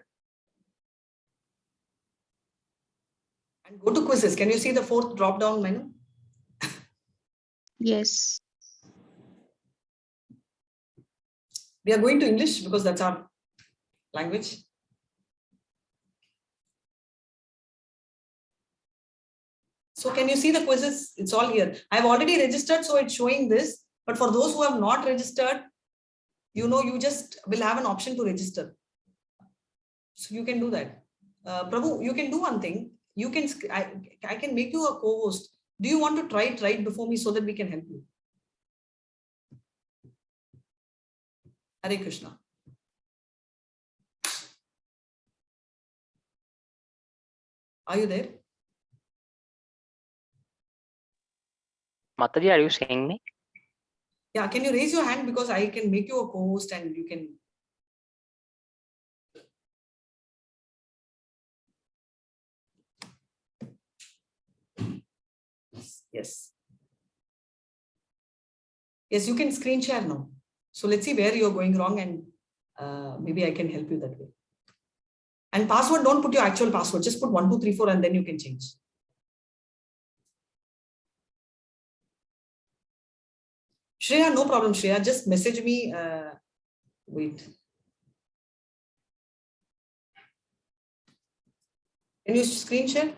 And go to quizzes. Can you see the 4th drop down menu? Yes. We are going to English because that's our language. So can you see the quizzes? It's all here. I've already registered, so it's showing this. But for those who have not registered, you just will have an option to register. So you can do that. Prabhu, you can do one thing. I can make you a co-host. Do you want to try it right before me so that we can help you? Hare Krishna. Are you there? Mataji, are you seeing me? Yeah, can you raise your hand because I can make you a co-host and you can. Yes. Yes, you can screen share now. So let's see where you're going wrong, and maybe I can help you that way. And password, don't put your actual password. Just put 1, 2, 3, 4, and then you can change. Shreya, no problem, Shreya. Just message me. Wait. Can you screen share?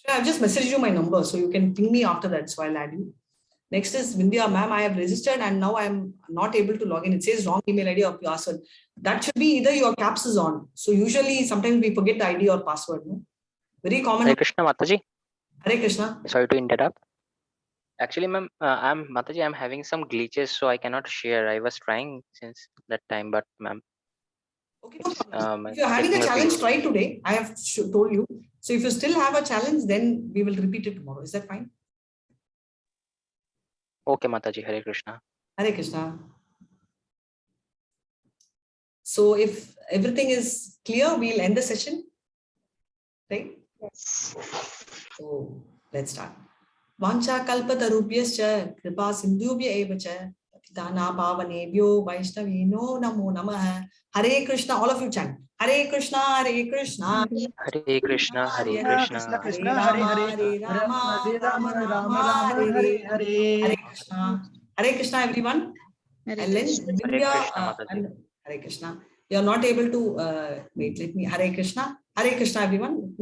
I've just messaged you my number, so you can ping me after that, so I'll add you. Next is Vindhya, ma'am, I have registered and now I'm not able to log in. It says wrong email ID or password. That should be either your caps is on. So usually sometimes we forget the ID or password. No? Very common. Hare Krishna, Mataji. Hare Krishna. Sorry to interrupt. Actually, ma'am, Mataji, I'm having some glitches, so I cannot share. I was trying since that time, but ma'am. Okay, no problem. If you're having a challenge, try today. I have told you. So if you still have a challenge, then we will repeat it tomorrow. Is that fine? Okay, Mataji. Hare Krishna. Hare Krishna. So if everything is clear, we'll end the session. Right? Yes. So let's start. Vancha kalpatarubhyascha kripa sindhubhya eva cha patitana pavanebhyo vaishnavino namo namah. Hare Krishna, all of you chant. Hare Krishna, Hare Krishna. Hare Krishna, Hare Krishna. Krishna, Hare Hare, Hare Rama, Hare Rama Rama, Rama, Rama Rama, Hare Hare Hare. Hare. Krishna. Hare Krishna, everyone. Hare And then Krishna. Vindhya, Hare Krishna. You are not able to wait. Let me. Hare Krishna, everyone.